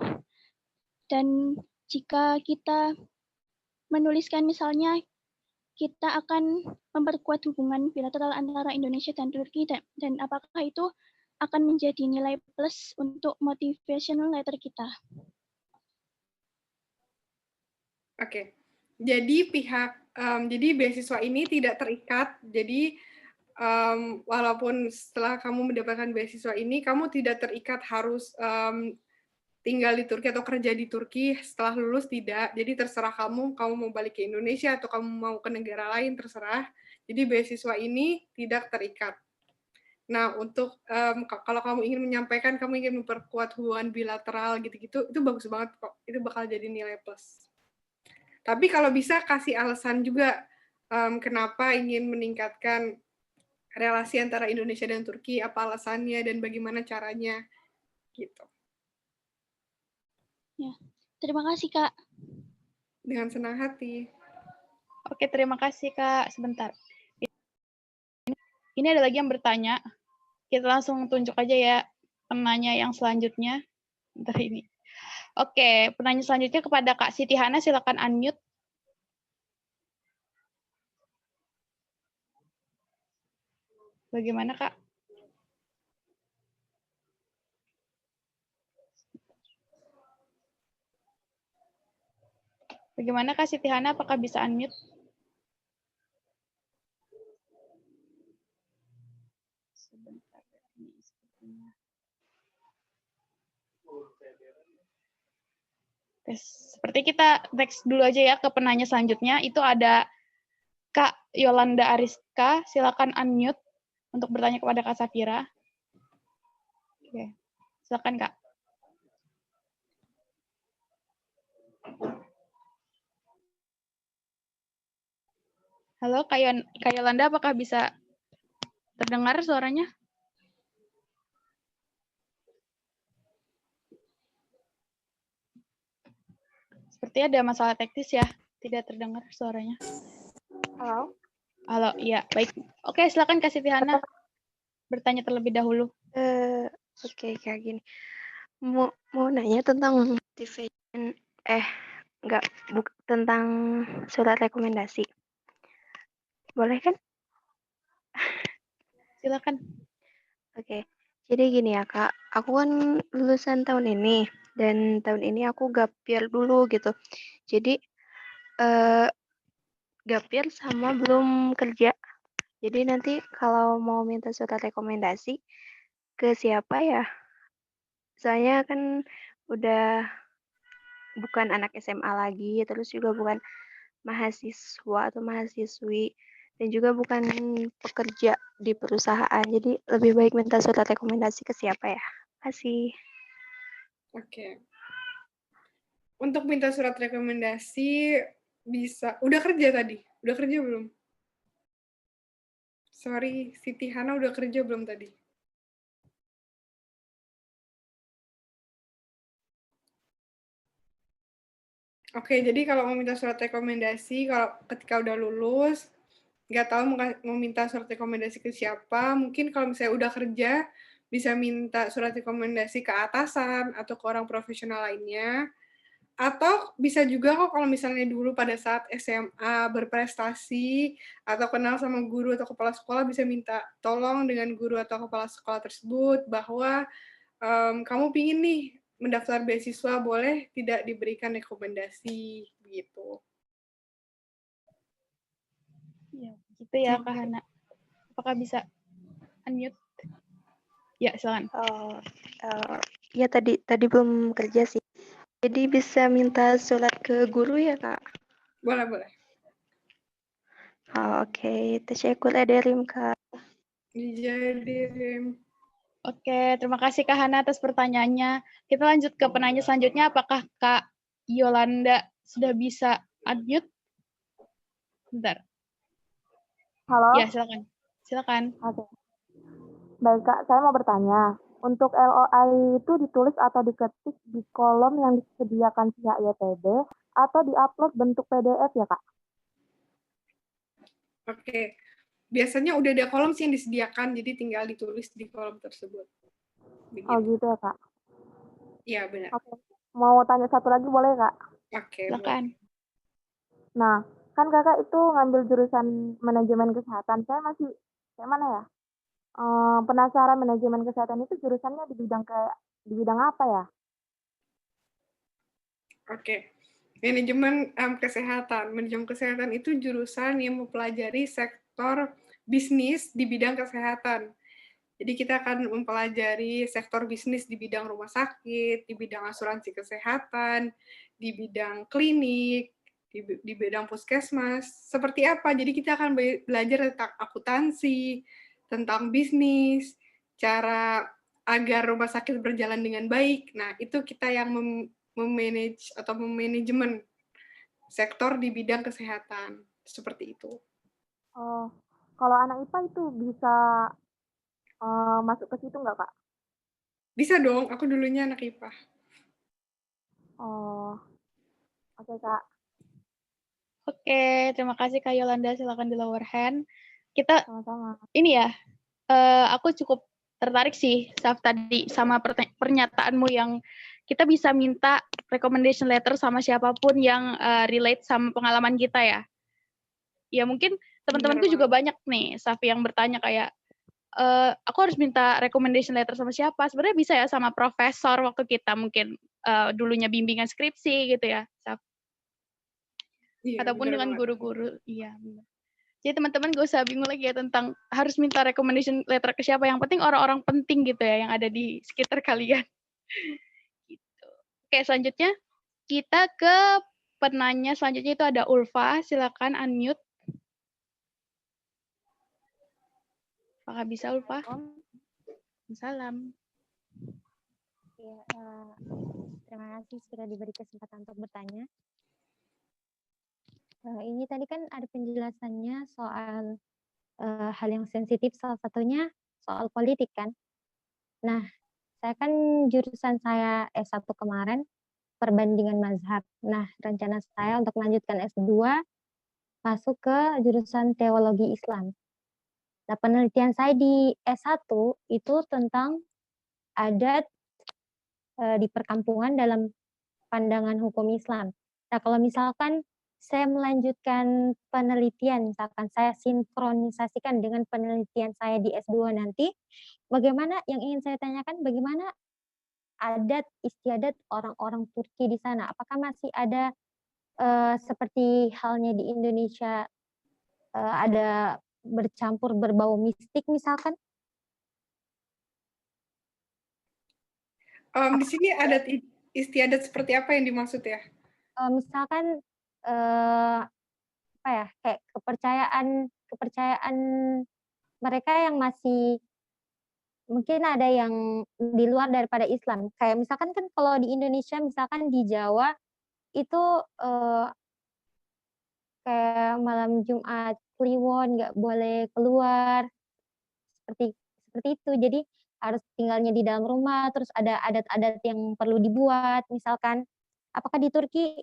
Dan jika kita menuliskan misalnya kita akan memperkuat hubungan bilateral antara Indonesia dan Turki, dan apakah itu akan menjadi nilai plus untuk motivational letter kita? Oke. Jadi jadi beasiswa ini tidak terikat. Jadi walaupun setelah kamu mendapatkan beasiswa ini, kamu tidak terikat harus tinggal di Turki atau kerja di Turki setelah lulus, tidak. Jadi terserah kamu mau balik ke Indonesia atau kamu mau ke negara lain, terserah. Jadi beasiswa ini tidak terikat. Nah, untuk kalau kamu ingin menyampaikan, kamu ingin memperkuat hubungan bilateral gitu-gitu, itu bagus banget kok. Itu bakal jadi nilai plus. Tapi kalau bisa kasih alasan juga kenapa ingin meningkatkan relasi antara Indonesia dan Turki, apa alasannya dan bagaimana caranya, gitu. Ya, terima kasih Kak. Dengan senang hati. Oke, terima kasih Kak. Sebentar. Ini ada lagi yang bertanya. Kita langsung tunjuk aja ya penanya yang selanjutnya. Bentar ini. Oke, penanya selanjutnya kepada Kak Siti Hana, silakan unmute. Bagaimana, Kak? Bagaimana, Kak Siti Hana? Apakah bisa unmute? Sebentar. Seperti kita next dulu aja ya ke penanya selanjutnya. Itu ada Kak Yolanda Ariska. Silakan unmute untuk bertanya kepada Kak Safira. Oke, silakan Kak. Halo Kak Yolanda, apakah bisa terdengar suaranya? Sepertinya ada masalah teknis ya. Tidak terdengar suaranya. Halo. Halo, iya, baik. Oke, silakan Kak Siti Hana bertanya terlebih dahulu. Oke, kayak gini. Mau nanya tentang motivation, enggak, tentang surat rekomendasi. Boleh kan? Silakan. Oke. Jadi gini ya, Kak. Aku kan lulusan tahun ini dan tahun ini aku gap year dulu gitu. Jadi gap year sama belum kerja. Jadi nanti kalau mau minta surat rekomendasi ke siapa ya? Soalnya kan udah bukan anak SMA lagi, terus juga bukan mahasiswa atau mahasiswi, dan juga bukan pekerja di perusahaan. Jadi lebih baik minta surat rekomendasi ke siapa ya? Kasih. Oke. Untuk minta surat rekomendasi bisa. Udah kerja tadi? Udah kerja belum? Sorry, Siti Hana udah kerja belum tadi? Oke, jadi kalau mau minta surat rekomendasi, kalau ketika udah lulus, nggak tahu mau minta surat rekomendasi ke siapa, mungkin kalau misalnya udah kerja, bisa minta surat rekomendasi ke atasan atau ke orang profesional lainnya, atau bisa juga kok kalau misalnya dulu pada saat SMA berprestasi, atau kenal sama guru atau kepala sekolah, bisa minta tolong dengan guru atau kepala sekolah tersebut, bahwa kamu pingin nih mendaftar beasiswa, boleh tidak diberikan rekomendasi, gitu. Ya, gitu ya Kak Hana. Apakah bisa unmute? Ya, silakan. Ya tadi belum kerja sih. Jadi bisa minta surat ke guru ya, Kak? Boleh. Oke. Tasyakur ederim, Kak. Dijadiin. Oke, terima kasih Kak Hana atas pertanyaannya. Kita lanjut ke penanya selanjutnya. Apakah Kak Yolanda sudah bisa unmute? Bentar. Halo? Ya, silakan. Silakan. Oke. Baik, Kak. Saya mau bertanya. Untuk LOI itu ditulis atau diketik di kolom yang disediakan pihak YTB atau diupload bentuk PDF ya, Kak? Oke. Biasanya udah ada kolom sih yang disediakan, jadi tinggal ditulis di kolom tersebut. Begitu. Oh gitu ya, Kak? Iya, benar. Oke. Mau tanya satu lagi boleh, Kak? Oke, Silakan. Nah, kan Kakak itu ngambil jurusan manajemen kesehatan. Saya masih, kayak mana ya? Penasaran manajemen kesehatan itu jurusannya di bidang apa ya? Oke. Manajemen kesehatan. Manajemen kesehatan itu jurusan yang mempelajari sektor bisnis di bidang kesehatan. Jadi kita akan mempelajari sektor bisnis di bidang rumah sakit, di bidang asuransi kesehatan, di bidang klinik, di bidang puskesmas. Seperti apa? Jadi kita akan belajar tentang akuntansi, tentang bisnis, cara agar rumah sakit berjalan dengan baik. Nah, itu kita yang memanage atau memanajemen sektor di bidang kesehatan. Seperti itu. Oh, kalau anak IPA itu bisa masuk ke situ nggak, Kak? Bisa dong, aku dulunya anak IPA. Oh, oke, Kak. Oke, terima kasih Kak Yolanda. Silakan di lower hand. Kita Sama-sama. ini ya, aku cukup tertarik sih Saf tadi sama pernyataanmu yang kita bisa minta recommendation letter sama siapapun yang relate sama pengalaman kita ya. Ya mungkin teman-temanku juga banyak nih Saf yang bertanya kayak aku harus minta recommendation letter sama siapa? Sebenarnya bisa ya sama profesor waktu kita mungkin dulunya bimbingan skripsi gitu ya, Saf. Iya, Ataupun bener dengan banget. guru-guru. Iya, benar. Jadi teman-teman gak usah bingung lagi ya tentang harus minta recommendation letter ke siapa. Yang penting orang-orang penting gitu ya yang ada di sekitar kalian. Gitu. Oke, selanjutnya kita ke penanya selanjutnya itu ada Ulfa. Silakan unmute. Apakah bisa Ulfa? Salam. Ya, terima kasih sudah diberi kesempatan untuk bertanya. Ini tadi kan ada penjelasannya soal hal yang sensitif, salah satunya soal politik kan. Nah, saya kan jurusan saya S1 kemarin perbandingan mazhab. Nah, rencana saya untuk melanjutkan S2 masuk ke jurusan teologi Islam. Nah, penelitian saya di S1 itu tentang adat di perkampungan dalam pandangan hukum Islam. Nah, kalau misalkan saya melanjutkan penelitian, misalkan saya sinkronisasikan dengan penelitian saya di S2 nanti, bagaimana yang ingin saya tanyakan, bagaimana adat istiadat orang-orang Turki di sana? Apakah masih ada seperti halnya di Indonesia ada bercampur berbau mistik misalkan? Di sini adat istiadat seperti apa yang dimaksud ya? Misalkan apa ya, kayak kepercayaan mereka yang masih mungkin ada yang di luar daripada Islam. Kayak misalkan kan kalau di Indonesia, misalkan di Jawa itu kayak malam Jumat Kliwon nggak boleh keluar seperti itu. Jadi harus tinggalnya di dalam rumah. Terus ada adat-adat yang perlu dibuat. Misalkan, apakah di Turki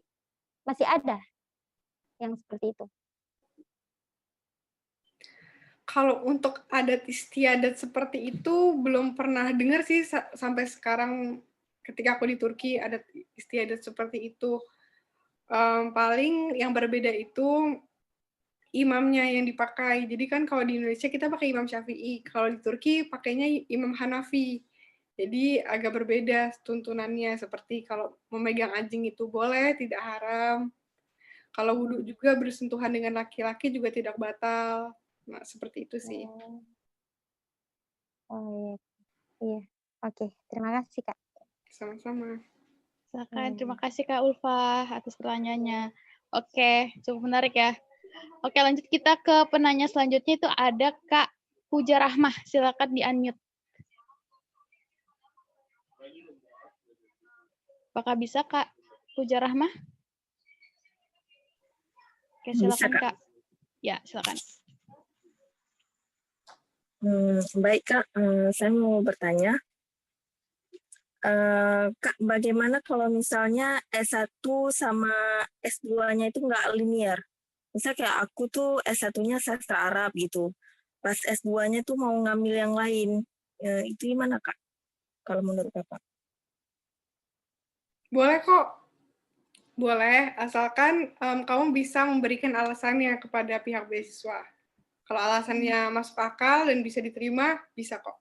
masih ada yang seperti itu? Kalau untuk adat istiadat seperti itu belum pernah dengar sih sampai sekarang. Ketika aku di Turki adat istiadat seperti itu. Paling yang berbeda itu imamnya yang dipakai. Jadi kan kalau di Indonesia kita pakai Imam Syafi'i, kalau di Turki pakainya Imam Hanafi. Jadi agak berbeda tuntunannya, seperti kalau memegang anjing itu boleh, tidak haram. Kalau wudhu juga bersentuhan dengan laki-laki juga tidak batal. Nah, seperti itu sih. Oh iya. Oke, terima kasih Kak. Sama-sama. Silakan, terima kasih Kak Ulfa atas pertanyaannya. Oke, cukup menarik ya. Oke, lanjut kita ke penanya selanjutnya, itu ada Kak Puja Rahmah. Silakan di-unmute. Apakah bisa Kak Puja Rahmah? Oke, silakan Bisa, Kak. Ya, silakan. Baik Kak, saya mau bertanya. Kak, bagaimana kalau misalnya S1 sama S2-nya itu nggak linear? Misal kayak aku tuh S1-nya sastra Arab gitu. Pas S2-nya tuh mau ngambil yang lain. Itu gimana Kak? Kalau menurut Kakak? Boleh kok. Boleh, asalkan kamu bisa memberikan alasannya kepada pihak beasiswa. Kalau alasannya masuk akal dan bisa diterima, bisa kok.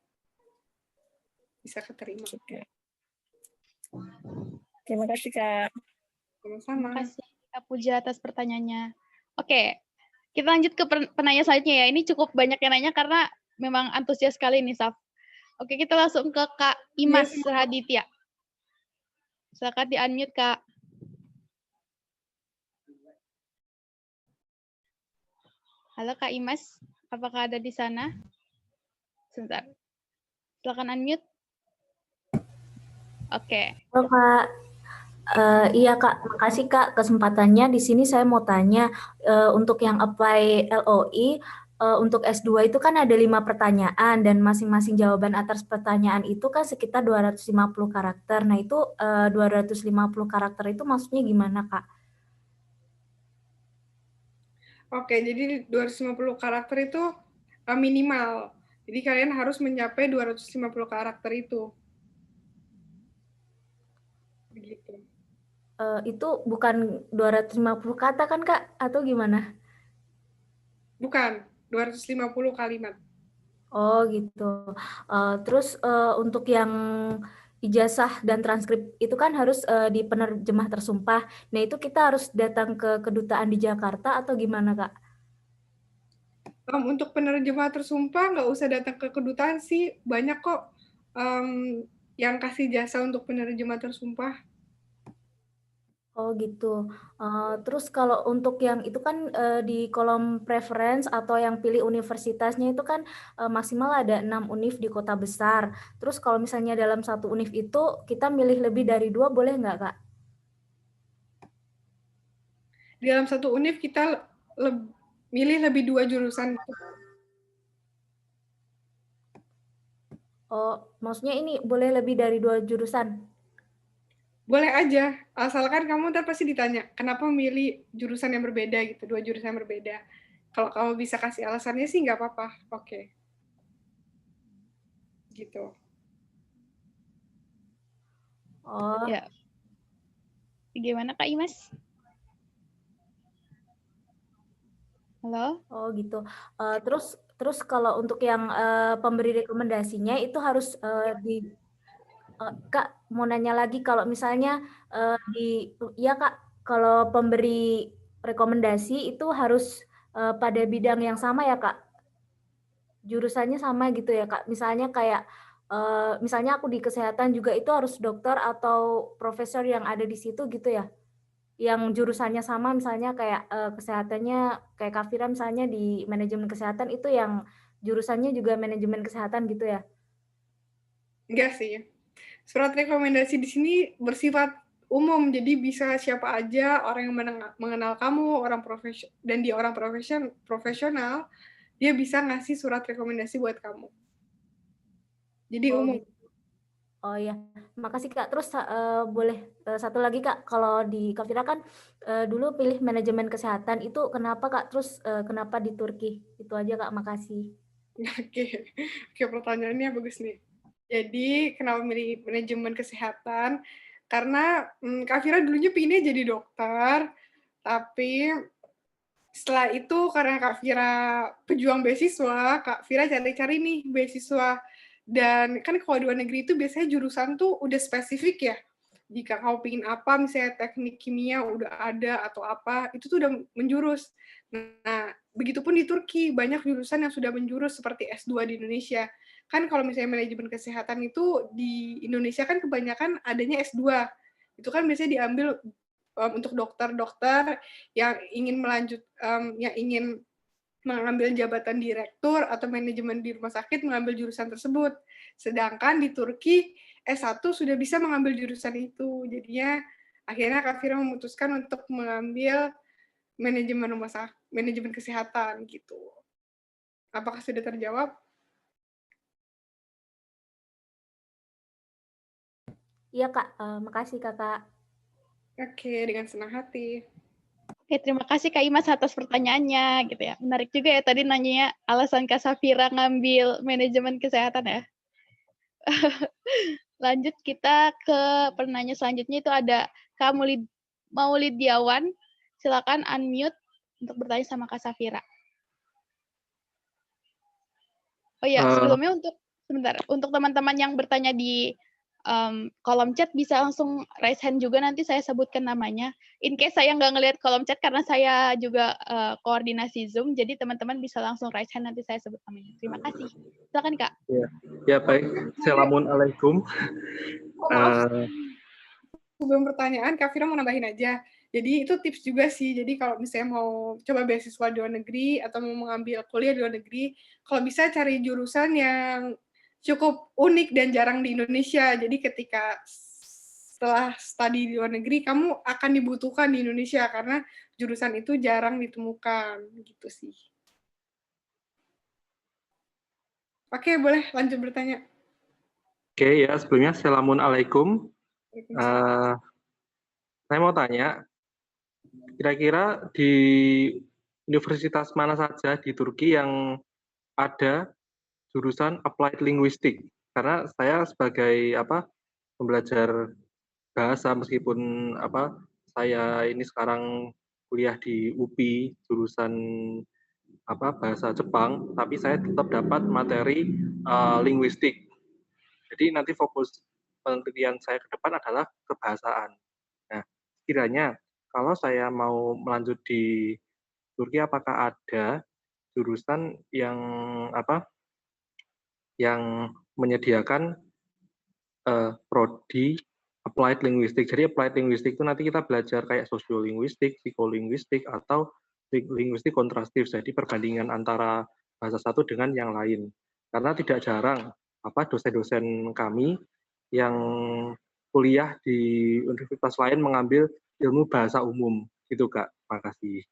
Bisa keterima. Terima kasih Kak. Sama-sama. Terima kasih Kak Puja atas pertanyaannya. Oke, kita lanjut ke penanya selanjutnya ya. Ini cukup banyak yang nanya karena memang antusias sekali nih, Saf. Oke, kita langsung ke Kak Imas Raditya. Silakan di-unmute, Kak. Halo Kak Imas, apakah ada di sana? Sebentar. Silakan unmute. Oke. Halo Kak. Iya Kak, makasih Kak kesempatannya. Di sini saya mau tanya untuk yang apply LOI untuk S2 itu kan ada 5 pertanyaan dan masing-masing jawaban atas pertanyaan itu kan sekitar 250 karakter. Nah itu 250 karakter itu maksudnya gimana Kak? Oke, jadi 250 karakter itu minimal. Jadi kalian harus mencapai 250 karakter itu. Begitu. Itu bukan 250 kata kan Kak? Atau gimana? Bukan, 250 kalimat. Oh gitu. Terus untuk yang ijazah dan transkrip itu kan harus di penerjemah tersumpah. Nah itu kita harus datang ke kedutaan di Jakarta atau gimana Kak? Untuk penerjemah tersumpah nggak usah datang ke kedutaan sih, banyak kok yang kasih jasa untuk penerjemah tersumpah. Oh gitu. Terus kalau untuk yang itu kan di kolom preference atau yang pilih universitasnya itu kan maksimal ada 6 univ di kota besar. Terus kalau misalnya dalam satu univ itu kita milih lebih dari 2 boleh nggak Kak? Di dalam satu univ kita milih lebih 2 jurusan. Oh, maksudnya ini boleh lebih dari 2 jurusan? Boleh aja, asalkan kamu ntar pasti ditanya, kenapa memilih jurusan yang berbeda gitu, 2 jurusan yang berbeda. Kalau kamu bisa kasih alasannya sih nggak apa-apa, oke. Gitu. Oh, Ya. Gimana Kak Imas? Halo? oh gitu. Terus kalau untuk yang pemberi rekomendasinya itu harus Kak mau nanya lagi kalau misalnya ya Kak, kalau pemberi rekomendasi itu harus pada bidang yang sama ya Kak? Jurusannya sama gitu ya Kak? Misalnya kayak misalnya aku di kesehatan juga itu harus dokter atau profesor yang ada di situ gitu ya? Yang jurusannya sama misalnya kayak kesehatannya kayak Kak Fira misalnya di manajemen kesehatan itu yang jurusannya juga manajemen kesehatan gitu ya? Enggak sih. Surat rekomendasi di sini bersifat umum, jadi bisa siapa aja orang yang mengenal kamu, dan dia orang profesional, dia bisa ngasih surat rekomendasi buat kamu. Jadi Oh umum. gitu. Oh ya, makasih Kak. Terus boleh satu lagi Kak, kalau di Kak Fira kan dulu pilih manajemen kesehatan itu kenapa Kak? Terus kenapa di Turki? Itu aja Kak, makasih. Oke, pertanyaannya bagus nih. Jadi kenapa milih manajemen kesehatan? Karena Kak Fira dulunya pinginnya jadi dokter, tapi setelah itu karena Kak Fira pejuang beasiswa, Kak Fira cari-cari nih beasiswa. Dan kan kalau di luar negeri itu biasanya jurusan tuh udah spesifik ya. Jika kamu pingin apa, misalnya teknik kimia udah ada atau apa, itu tuh udah menjurus. Nah, begitupun di Turki, banyak jurusan yang sudah menjurus seperti S2 di Indonesia. Kan kalau misalnya manajemen kesehatan itu di Indonesia kan kebanyakan adanya S2. Itu kan biasanya diambil untuk dokter-dokter yang ingin yang ingin mengambil jabatan direktur atau manajemen di rumah sakit mengambil jurusan tersebut. Sedangkan di Turki S1 sudah bisa mengambil jurusan itu. Jadinya akhirnya Kak Fira memutuskan untuk mengambil manajemen kesehatan gitu. Apakah sudah terjawab? Iya Kak, makasih Kakak. Oke, dengan senang hati. Oke, terima kasih Kak Imas atas pertanyaannya gitu ya. Menarik juga ya tadi nanyanya alasan Kak Safira ngambil manajemen kesehatan ya. Lanjut kita ke penanya selanjutnya itu ada Kak Maulidiawan. Silakan unmute untuk bertanya sama Kak Safira. Oh iya, sebelumnya untuk teman-teman yang bertanya di kolom chat bisa langsung raise hand juga, nanti saya sebutkan namanya. In case saya nggak ngelihat kolom chat karena saya juga koordinasi Zoom, jadi teman-teman bisa langsung raise hand, nanti saya sebut namanya. Terima kasih. Silakan Kak. Ya baik. Assalamualaikum. Sebelum pertanyaan, Kak Fira mau nambahin aja. Jadi itu tips juga sih. Jadi kalau misalnya mau coba beasiswa di luar negeri atau mau mengambil kuliah di luar negeri, kalau bisa cari jurusan yang cukup unik dan jarang di Indonesia. Jadi ketika setelah studi di luar negeri, kamu akan dibutuhkan di Indonesia karena jurusan itu jarang ditemukan. Gitu sih. Oke, boleh lanjut bertanya. Oke ya, sebelumnya Assalamualaikum. Saya mau tanya, kira-kira di universitas mana saja di Turki yang ada jurusan Applied Linguistic? Karena saya sebagai pembelajar bahasa, meskipun saya ini sekarang kuliah di UPI jurusan bahasa Jepang, tapi saya tetap dapat materi linguistik. Jadi nanti fokus penelitian saya ke depan adalah kebahasaan. Nah, kiranya kalau saya mau melanjut di Turki, apakah ada jurusan yang yang menyediakan prodi applied linguistik. Jadi applied linguistik itu nanti kita belajar kayak sosiolinguistik, psikolinguistik, atau linguistik kontrastif. Jadi perbandingan antara bahasa satu dengan yang lain. Karena tidak jarang dosen-dosen kami yang kuliah di universitas lain mengambil ilmu bahasa umum. Gitu Kak, makasih.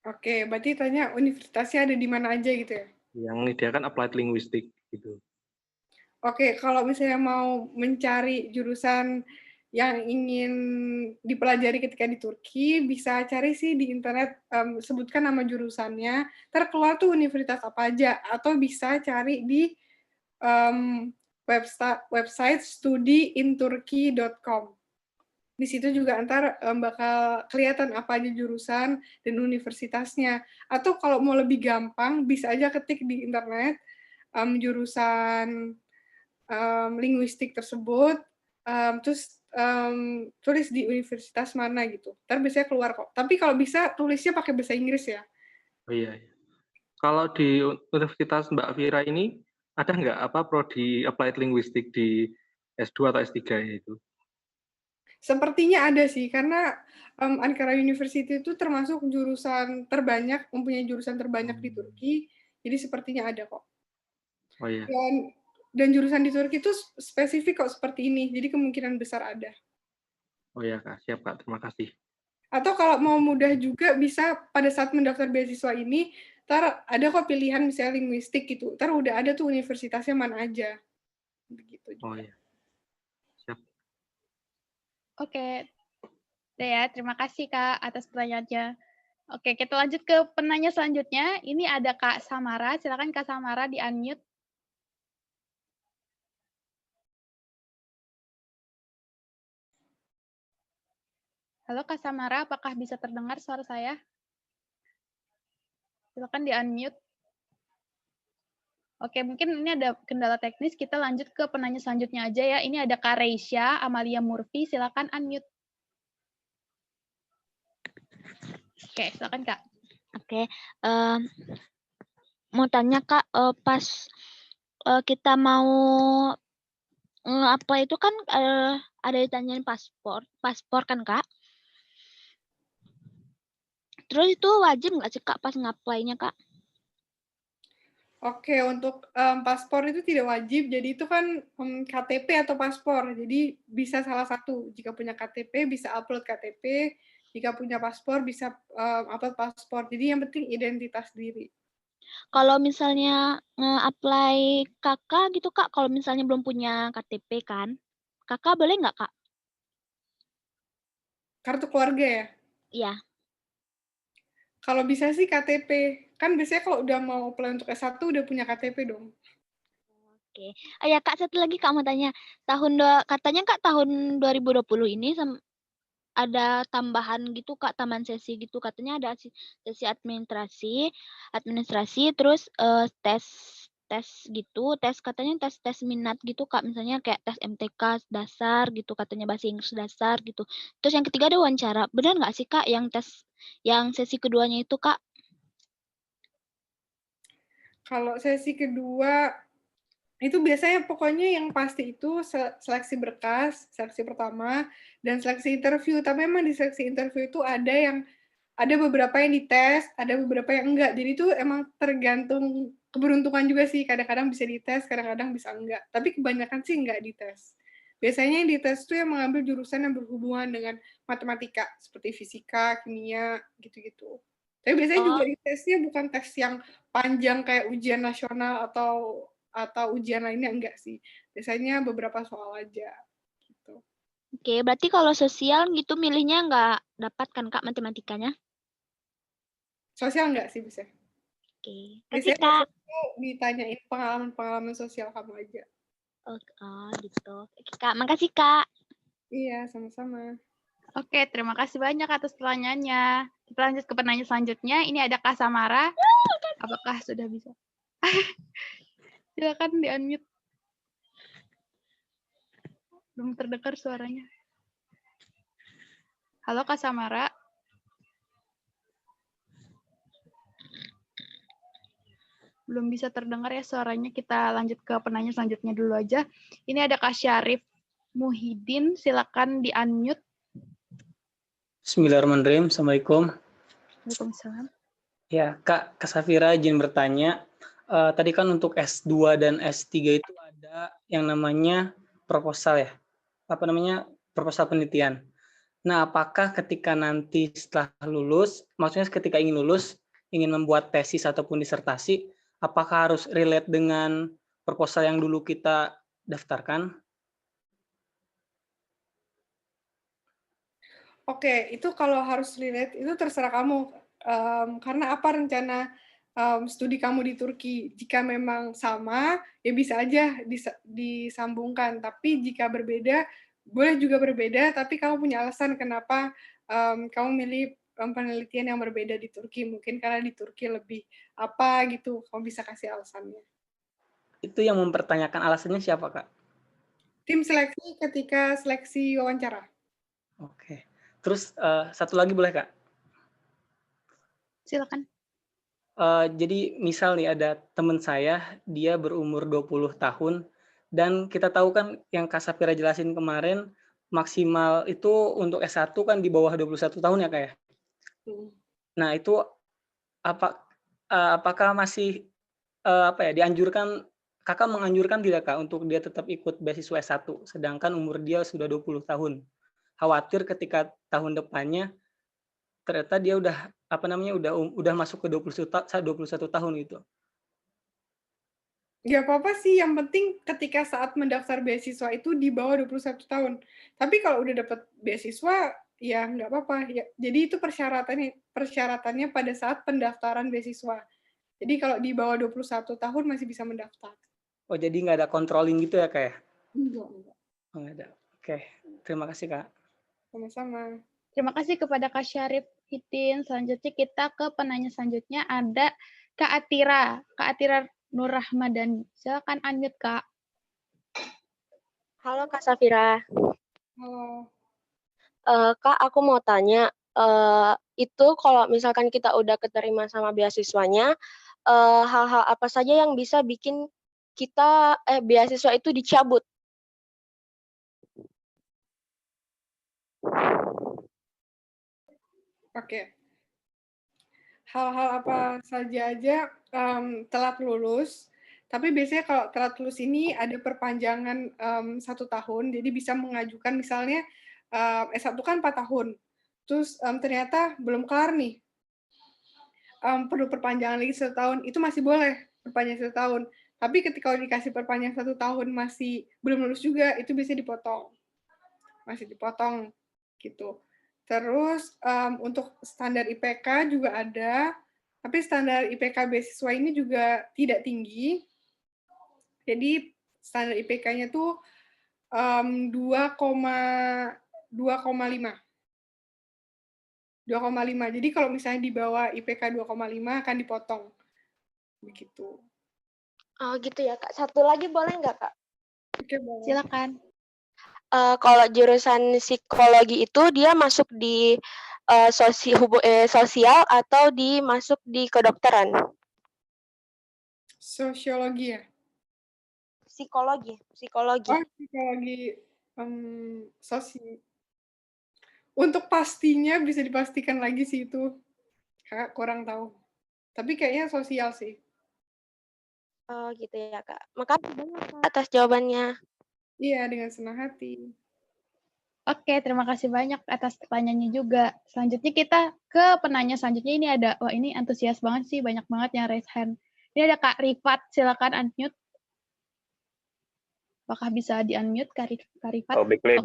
Oke, berarti tanya universitasnya ada di mana aja gitu ya? Yang menyediakan applied linguistik gitu. Oke, kalau misalnya mau mencari jurusan yang ingin dipelajari ketika di Turki, bisa cari sih di internet, sebutkan nama jurusannya, ntar keluar tuh universitas apa aja, atau bisa cari di website studyinturkey.com. Di situ juga ntar bakal kelihatan apa aja jurusan dan universitasnya. Atau kalau mau lebih gampang, bisa aja ketik di internet jurusan linguistik tersebut, terus tulis di universitas mana gitu. Ntar biasanya keluar kok. Tapi kalau bisa tulisnya pakai bahasa Inggris ya. Oh iya. Kalau di Universitas Mbak Vira ini ada nggak prodi applied linguistik di S2 atau S3-nya itu? Sepertinya ada sih, karena Ankara University itu termasuk jurusan terbanyak, mempunyai jurusan terbanyak di Turki, jadi sepertinya ada kok. Oh iya. Dan jurusan di Turki itu spesifik kok seperti ini, jadi kemungkinan besar ada. Oh iya Kak, siap Kak, terima kasih. Atau kalau mau mudah juga bisa pada saat mendaftar beasiswa ini, ntar ada kok pilihan misalnya linguistik gitu, ntar udah ada tuh universitasnya mana aja. Begitu juga. Oh iya. Siap. Oke. Udah ya, terima kasih Kak atas pertanyaannya. Oke, kita lanjut ke penanya selanjutnya. Ini ada Kak Samara. Silakan Kak Samara di-unmute. Halo Kak Samara, apakah bisa terdengar suara saya? Silakan di-unmute. Oke, mungkin ini ada kendala teknis. Kita lanjut ke penanya selanjutnya aja ya. Ini ada Kak Reisha Amalia Murphy. Silakan unmute. Oke, silakan Kak. Oke, mau tanya Kak, pas kita mau apply itu kan ada ditanyain paspor kan Kak? Terus itu wajib nggak sih Kak pas ngapply-nya Kak? Oke, untuk paspor itu tidak wajib, jadi itu kan KTP atau paspor, jadi bisa salah satu. Jika punya KTP bisa upload KTP, jika punya paspor bisa upload paspor. Jadi yang penting identitas diri. Kalau misalnya nge-apply kakak gitu Kak, kalau misalnya belum punya KTP kan, kakak boleh nggak Kak? Kartu keluarga ya? Iya. Kalau bisa sih KTP. Kan biasanya kalau udah mau apply untuk S1 udah punya KTP dong. Oke. Oh ya Kak, satu lagi Kak mau tanya. Katanya Kak tahun 2020 ini ada tambahan gitu Kak, tambahan sesi gitu. Katanya ada sesi administrasi terus tes gitu, katanya tes minat gitu Kak, misalnya kayak tes MTK dasar gitu, katanya bahasa Inggris dasar gitu. Terus yang ketiga ada wawancara. Benar nggak sih Kak yang sesi keduanya itu Kak? Kalau sesi kedua itu biasanya pokoknya yang pasti itu seleksi berkas, seleksi pertama, dan seleksi interview. Tapi memang di seleksi interview itu ada beberapa yang dites, ada beberapa yang enggak. Jadi itu emang tergantung keberuntungan juga sih. Kadang-kadang bisa dites, kadang-kadang bisa enggak. Tapi kebanyakan sih enggak dites. Biasanya yang dites itu yang mengambil jurusan yang berhubungan dengan matematika, seperti fisika, kimia, gitu-gitu. Tapi biasanya juga ditesnya bukan tes yang panjang kayak ujian nasional atau ujian lainnya, enggak sih. Biasanya beberapa soal aja. Gitu. Oke, berarti kalau sosial gitu milihnya nggak dapat kan Kak matematikanya? Sosial enggak sih bisa. Oke. Biasanya Kak ditanyain pengalaman sosial kamu aja. Oh gitu. Oke Kak, makasih Kak. Iya, sama-sama. Oke, terima kasih banyak atas pertanyaannya. Kita lanjut ke pertanyaan selanjutnya. Ini ada Kak Samara. Apakah sudah bisa? Silakan di-unmute. Belum terdengar suaranya. Halo Kak Samara. Belum bisa terdengar ya suaranya. Kita lanjut ke penanya selanjutnya dulu aja. Ini ada Kak Syarif Muhyiddin. Silakan di-unmute. Bismillahirrahmanirrahim. Assalamualaikum. Waalaikumsalam. Ya, Kak Safira izin bertanya. Tadi kan untuk S2 dan S3 itu ada yang namanya proposal ya. Proposal penelitian. Nah, apakah ketika nanti setelah lulus, maksudnya ketika ingin lulus, ingin membuat tesis ataupun disertasi, apakah harus relate dengan proposal yang dulu kita daftarkan. Oke, itu kalau harus relate itu terserah kamu. Karena apa rencana studi kamu di Turki? Jika memang sama, ya bisa aja disambungkan. Tapi jika berbeda, boleh juga berbeda. Tapi kamu punya alasan kenapa kamu milih penelitian yang berbeda di Turki. Mungkin karena di Turki lebih apa gitu. Kamu bisa kasih alasannya. Itu yang mempertanyakan alasannya siapa, Kak? Tim seleksi ketika seleksi wawancara. Oke. Terus satu lagi boleh, Kak? Silakan. Jadi misal nih ada teman saya, dia berumur 20 tahun, dan kita tahu kan yang Kak Safira jelasin kemarin, maksimal itu untuk S1 kan di bawah 21 tahun ya, Kak ya? Nah itu apakah masih dianjurkan, Kakak menganjurkan tidak Kak untuk dia tetap ikut beasiswa S1, sedangkan umur dia sudah 20 tahun? Khawatir ketika tahun depannya ternyata dia udah masuk ke 21 tahun gitu. Nggak apa-apa sih, yang penting ketika saat mendaftar beasiswa itu di bawah 21 tahun. Tapi kalau udah dapat beasiswa, ya nggak apa-apa. Ya, jadi itu persyaratannya pada saat pendaftaran beasiswa. Jadi kalau di bawah 21 tahun masih bisa mendaftar. Oh, jadi nggak ada controlling gitu ya, Kak ya? Enggak. Oh, nggak ada. Oke, terima kasih, Kak. Sama-sama. Terima kasih kepada Kak Syarif Hidin. Selanjutnya kita ke penanya selanjutnya ada Kak Atira. Kak Atira Nur Rahmadan. Silakan unmute, Kak. Halo Kak Safira. Halo. Kak, aku mau tanya, itu kalau misalkan kita udah keterima sama beasiswanya, hal-hal apa saja yang bisa bikin kita beasiswa itu dicabut? Oke. Hal-hal apa saja aja telat lulus, tapi biasanya kalau telat lulus ini ada perpanjangan 1 tahun, jadi bisa mengajukan misalnya S1 kan 4 tahun, terus ternyata belum kelar nih, perlu perpanjangan lagi 1 tahun, itu masih boleh perpanjang 1 tahun. Tapi ketika dikasih perpanjang 1 tahun masih belum lulus juga, itu bisa dipotong. Masih dipotong, gitu. Terus untuk standar IPK juga ada, tapi standar IPK beasiswa ini juga tidak tinggi. Jadi standar IPK-nya tuh 2,5. 2,5. Jadi kalau misalnya di bawah IPK 2,5 akan dipotong. Begitu. Oh gitu ya Kak. Satu lagi boleh nggak Kak? Oke, boleh. Silakan. Kalau jurusan psikologi itu dia masuk di sosial atau masuk di kedokteran? Sosiologi ya? Psikologi. Oh, psikologi Untuk pastinya bisa dipastikan lagi sih itu. Kakak kurang tahu. Tapi kayaknya sosial sih. Oh gitu ya Kak. Makasih banyak Kak atas jawabannya. Iya, dengan senang hati. Oke, terima kasih banyak atas pertanyaannya juga. Selanjutnya kita ke penanya selanjutnya. Ini ada, wah ini antusias banget sih, banyak banget yang raise hand. Ini ada Kak Rifat, silakan unmute. Apakah bisa di-unmute Kak Rifat? Oh, baiklah.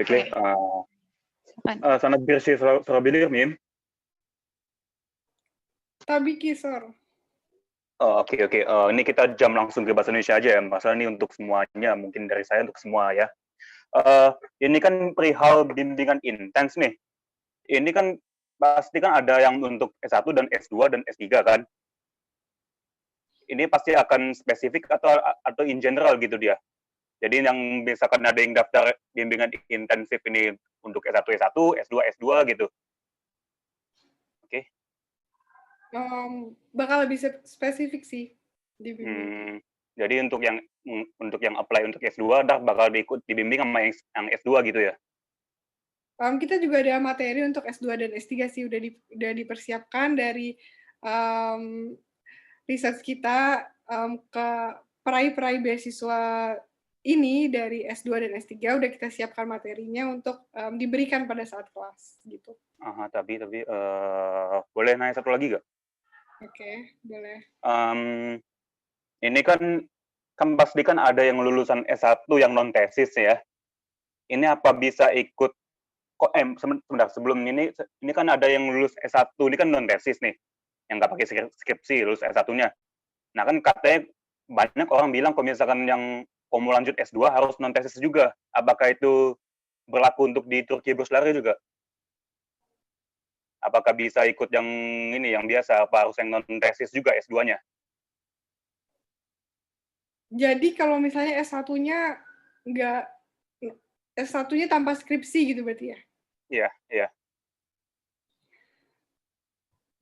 Silakan. Sangat bersih Surabaya, Mim. Tabiki, Sor. Oh, oke. Ini kita jam langsung ke bahasa Indonesia aja ya. Masalah ini untuk semuanya, mungkin dari saya untuk semua ya. Ini kan perihal bimbingan intens nih. Ini kan pasti kan ada yang untuk S1 dan S2 dan S3 kan. Ini pasti akan spesifik atau in general gitu dia. Jadi yang misalkan ada yang daftar bimbingan intensif ini untuk S1, S2 gitu. Oke. Bakal lebih spesifik sih. Jadi untuk yang apply untuk S2 bakal dibimbing sama yang S2 gitu ya? Kita juga ada materi untuk S2 dan S3 sih, udah dipersiapkan dari research kita ke peraih beasiswa ini dari S2 dan S3 udah kita siapkan materinya untuk diberikan pada saat kelas gitu. Tapi boleh nanya satu lagi nggak? Oke, boleh. Ini kan kan pasti kan ada yang lulusan S1 yang non tesis ya. Ini apa bisa ikut sebentar sebelum ini kan ada yang lulus S1 ini kan non tesis nih, yang nggak pakai skripsi lulus S1-nya. Nah kan katanya banyak orang bilang kalau misalkan yang mau lanjut S2 harus non tesis juga. Apakah itu berlaku untuk di Turki Burs lari juga? Apakah bisa ikut yang ini yang biasa? Apa harus yang non tesis juga S2-nya? Jadi kalau misalnya S1-nya nggak S1-nya tanpa skripsi gitu berarti ya? Iya, iya.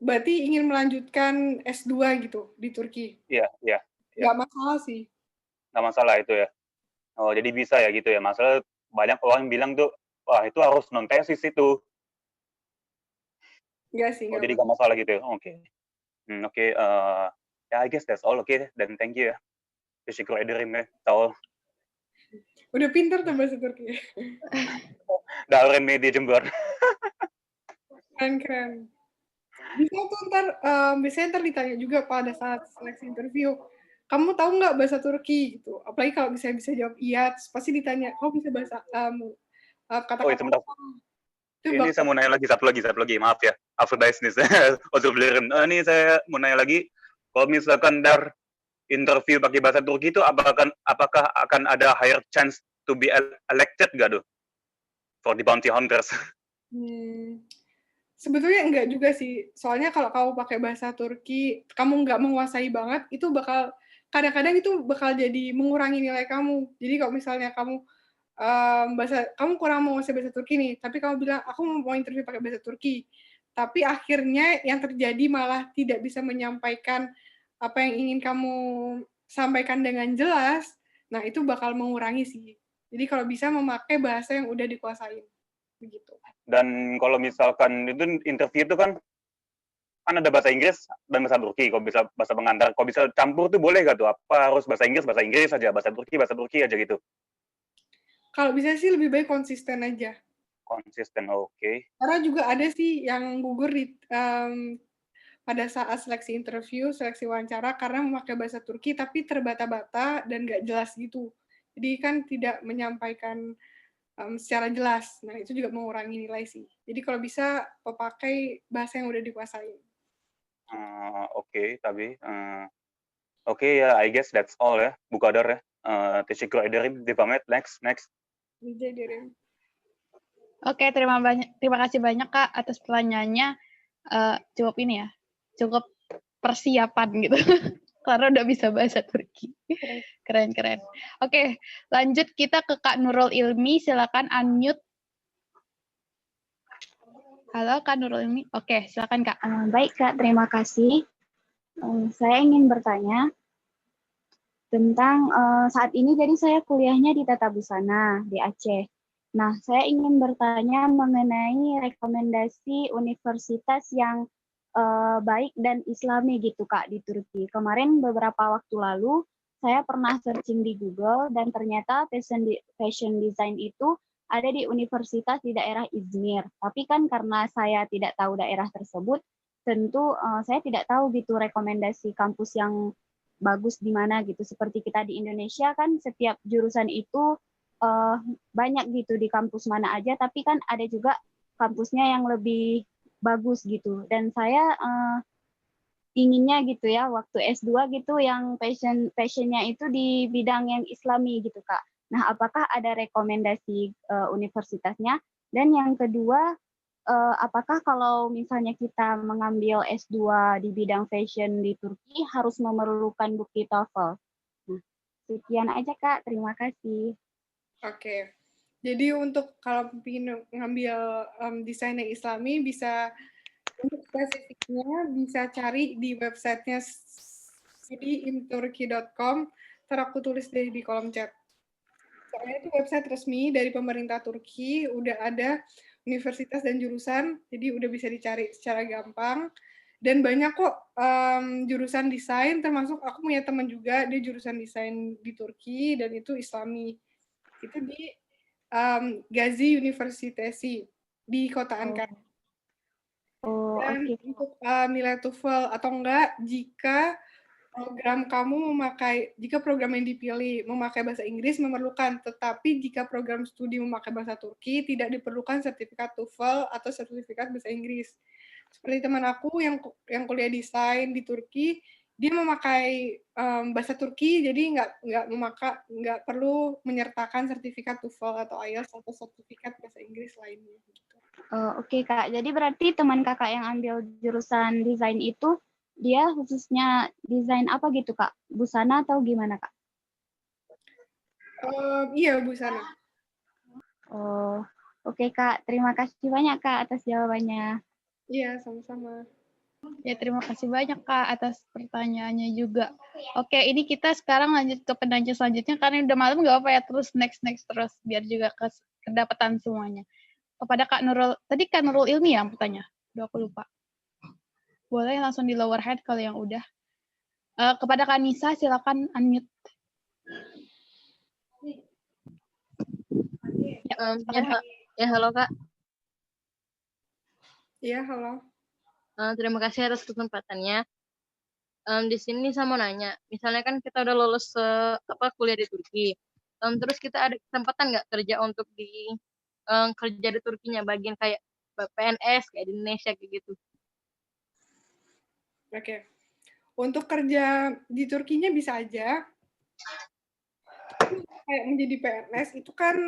Berarti ingin melanjutkan S2 gitu di Turki? Iya, iya. Nggak masalah sih. Nggak masalah itu ya? Oh, jadi bisa ya gitu ya? Masalah banyak orang bilang tuh, wah itu harus non tesis itu. Enggak sih. Oh, jadi nggak masalah gitu ya? Oke. Oke, I guess that's all. Okay, then thank you ya. Teşekkür ederim ya. Tahu. Udah pinter tuh bahasa Turki. Udah remedi Jember. Keren. Bisa tuh biasanya ntar ditanya juga pada saat seleksi interview, kamu tahu nggak bahasa Turki gitu? Apalagi kalau bisa jawab iya, terus pasti ditanya, kamu bisa bahasa kata-kata. Oh, sebentar. Ini saya mau nanya lagi satu lagi, maaf ya. Afrodaisnis. Ini saya mau nanya lagi, kalau misalkan interview pakai bahasa Turki itu apakah akan ada higher chance to be elected nggak tuh for the bounty hunters? Sebetulnya enggak juga sih. Soalnya kalau kamu pakai bahasa Turki, kamu nggak menguasai banget, itu bakal kadang-kadang itu bakal jadi mengurangi nilai kamu. Jadi kalau misalnya kamu kamu kurang menguasai bahasa Turki nih, tapi kamu bilang aku mau interview pakai bahasa Turki, tapi akhirnya yang terjadi malah tidak bisa menyampaikan apa yang ingin kamu sampaikan dengan jelas, nah itu bakal mengurangi sih. Jadi kalau bisa memakai bahasa yang udah dikuasain, begitu. Dan kalau misalkan itu interview itu kan ada bahasa Inggris dan bahasa Turki, kalau bisa bahasa pengantar, kalau bisa campur tuh boleh gak tuh? Apa harus bahasa Inggris aja, bahasa Turki aja gitu? Kalau bisa sih lebih baik konsisten aja. Konsisten, oke. Karena juga ada sih yang gugur pada saat seleksi interview, seleksi wawancara, karena memakai bahasa Turki, tapi terbata-bata dan nggak jelas gitu. Jadi kan tidak menyampaikan secara jelas. Nah, itu juga mengurangi nilai sih. Jadi kalau bisa, pakai bahasa yang udah dikuasain. Oke, ya, I guess that's all ya, Bu Kadar ya. Teşekkür ederim, Dipamet. Next. Oke, terima kasih banyak Kak atas pertanyaannya. Cukup ini ya, cukup persiapan gitu. Karena udah bisa bahasa Turki. Keren. Oke, lanjut kita ke Kak Nurul Ilmi. Silakan unmute. Halo Kak Nurul Ilmi. Oke, silakan Kak. Baik Kak, terima kasih. Saya ingin bertanya tentang saat ini, jadi saya kuliahnya di Tata Busana di Aceh. Nah, saya ingin bertanya mengenai rekomendasi universitas yang baik dan Islami gitu Kak di Turki. Kemarin beberapa waktu lalu saya pernah searching di Google dan ternyata fashion design itu ada di universitas di daerah Izmir. Tapi kan karena saya tidak tahu daerah tersebut, tentu saya tidak tahu gitu rekomendasi kampus yang bagus di mana gitu. Seperti kita di Indonesia kan setiap jurusan itu banyak gitu di kampus mana aja, tapi kan ada juga kampusnya yang lebih bagus gitu. Dan saya inginnya gitu ya waktu S2 gitu yang passionnya itu di bidang yang Islami gitu Kak. Nah, apakah ada rekomendasi universitasnya? Dan yang kedua, apakah kalau misalnya kita mengambil S2 di bidang fashion di Turki harus memerlukan bukti TOEFL? Nah, sekian aja Kak, terima kasih. Oke. Jadi untuk kalau ingin ngambil desain yang Islami, bisa untuk spesifiknya bisa cari di websitenya studyinturkey.com. Ntar aku tulis deh di kolom chat. Soalnya itu website resmi dari pemerintah Turki, udah ada universitas dan jurusan, jadi udah bisa dicari secara gampang. Dan banyak kok jurusan desain, termasuk aku punya teman juga, dia jurusan desain di Turki, dan itu Islami. Itu di Gazi Universitesi di kota Ankara. Dan untuk nilai TOEFL atau enggak, jika program kamu jika program yang dipilih memakai bahasa Inggris memerlukan, tetapi jika program studi memakai bahasa Turki tidak diperlukan sertifikat TOEFL atau sertifikat bahasa Inggris. Seperti teman aku yang kuliah desain di Turki, dia memakai bahasa Turki, jadi nggak perlu menyertakan sertifikat TOEFL atau IELTS atau sertifikat bahasa Inggris lainnya. Gitu. Oke, Kak. Jadi berarti teman kakak yang ambil jurusan desain itu, dia khususnya desain apa gitu, Kak? Busana atau gimana, Kak? Iya, busana. Oh, oke, Kak. Terima kasih banyak, Kak, atas jawabannya. Iya, sama-sama. Ya, terima kasih banyak, Kak, atas pertanyaannya juga. Oke, ini kita sekarang lanjut ke penanya selanjutnya, karena udah malam nggak apa ya, terus next terus, biar juga kedapatan semuanya. Kepada Kak Nurul, tadi Kak Nurul Ilmi yang bertanya, aku lupa. Boleh langsung di lower hand kalau yang udah. Kepada Kak Nisa, silakan unmute. Ya, halo Kak. Iya, halo. Terima kasih atas kesempatannya. Di sini saya mau nanya, misalnya kan kita udah lulus kuliah di Turki, terus kita ada kesempatan nggak kerja untuk kerja di Turkinya, bagian kayak PNS kayak di Indonesia kayak gitu? Oke. Untuk kerja di Turkinya bisa aja. Kayak menjadi PNS itu kan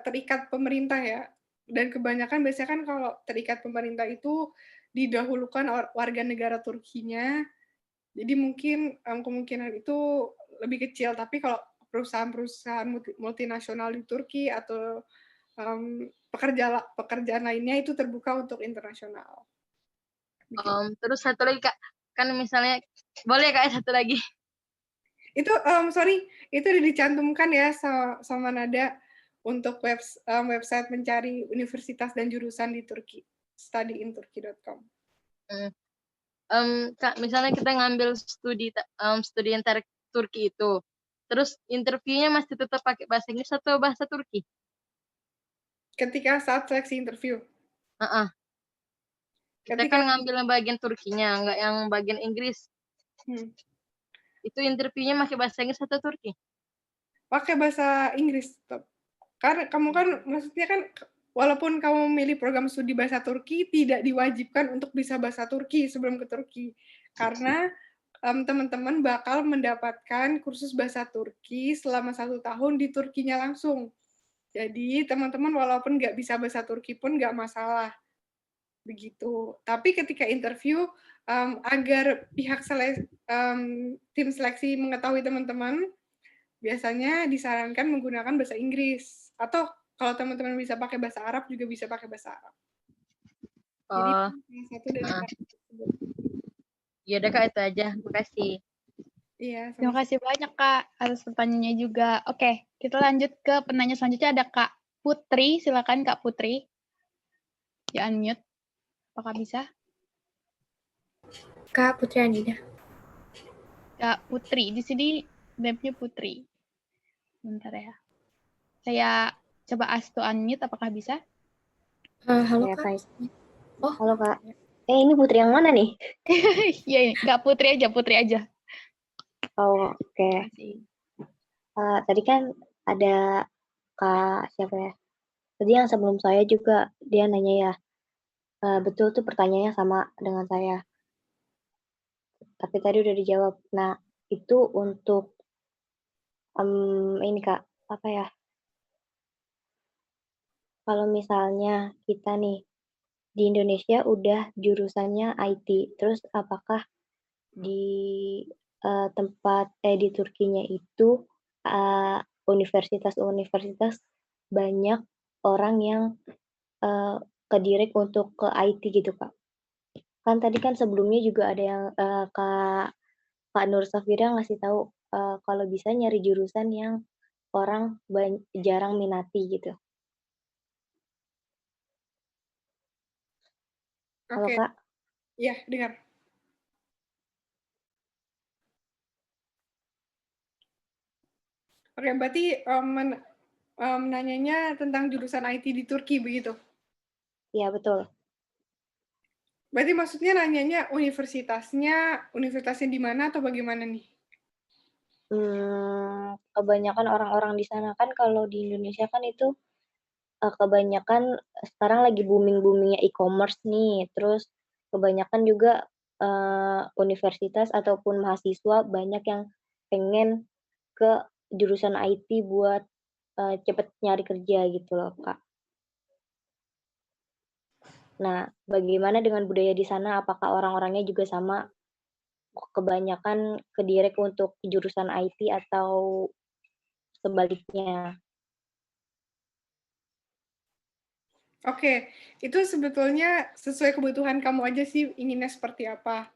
terikat pemerintah ya. Dan kebanyakan biasanya kan kalau terikat pemerintah itu didahulukan warga negara Turkinya. Jadi mungkin kemungkinan itu lebih kecil. Tapi kalau perusahaan-perusahaan multinasional di Turki atau pekerjaan lainnya itu terbuka untuk internasional. Terus satu lagi Kak, kan misalnya boleh Kak satu lagi? Itu itu udah dicantumkan ya sama Nada untuk website mencari universitas dan jurusan di Turki, studyinturkey.com. Kak, misalnya kita ngambil studi Turki itu, terus interviewnya masih tetap pakai bahasa Inggris atau bahasa Turki? Ketika saat seleksi interview? Kita kan ngambil yang bagian Turkinya, nggak yang bagian Inggris. Itu interviewnya pakai bahasa Inggris atau Turki? Pakai bahasa Inggris. Karena kamu kan, maksudnya kan, walaupun kamu memilih program studi bahasa Turki, tidak diwajibkan untuk bisa bahasa Turki sebelum ke Turki. Karena teman-teman bakal mendapatkan kursus bahasa Turki selama 1 tahun di Turkinya langsung. Jadi teman-teman walaupun nggak bisa bahasa Turki pun nggak masalah. Begitu. Tapi ketika interview, agar pihak tim seleksi mengetahui teman-teman, biasanya disarankan menggunakan bahasa Inggris. Atau kalau teman-teman bisa pakai bahasa Arab, juga bisa pakai bahasa Arab. Jadi, satu dari tersebut. Ya udah Kak, itu aja. Makasih. Iya, terima kasih banyak Kak atas pertanyaannya juga. Oke, kita lanjut ke penanya selanjutnya, ada Kak Putri. Silakan Kak Putri. Ya, unmute. Apakah bisa? Kak Putri Anida. Kak Putri, di sini name-nya Putri. Bentar ya. Saya coba ask to unmute, apakah bisa? Halo Kak. Oh, halo Kak. Ini Putri yang mana nih? Iya, ini Kak Putri aja. Oh, oke. Tadi kan ada Kak siapa ya? Tadi yang sebelum saya juga dia nanya ya. Betul tuh pertanyaannya sama dengan saya. Tapi tadi udah dijawab. Nah, itu untuk ini Kak, apa ya? Kalau misalnya kita nih di Indonesia udah jurusannya IT, terus apakah di di Turkinya itu universitas-universitas banyak orang yang kedirect untuk ke IT gitu Kak? Kan tadi kan sebelumnya juga ada yang Kak Nur Safira ngasih tahu kalau bisa nyari jurusan yang orang jarang minati gitu. Halo Kak? Iya, dengar. Oke, berarti nanyanya tentang jurusan IT di Turki, begitu? Iya, betul. Berarti maksudnya nanyanya universitasnya di mana atau bagaimana nih? Kebanyakan orang-orang di sana kan kalau di Indonesia kan itu kebanyakan sekarang lagi booming-boomingnya e-commerce nih, terus kebanyakan juga universitas ataupun mahasiswa banyak yang pengen ke jurusan IT buat cepet nyari kerja gitu loh, Kak. Nah, bagaimana dengan budaya di sana? Apakah orang-orangnya juga sama? Kebanyakan ke direct untuk jurusan IT atau sebaliknya? Oke, itu sebetulnya sesuai kebutuhan kamu aja sih inginnya seperti apa.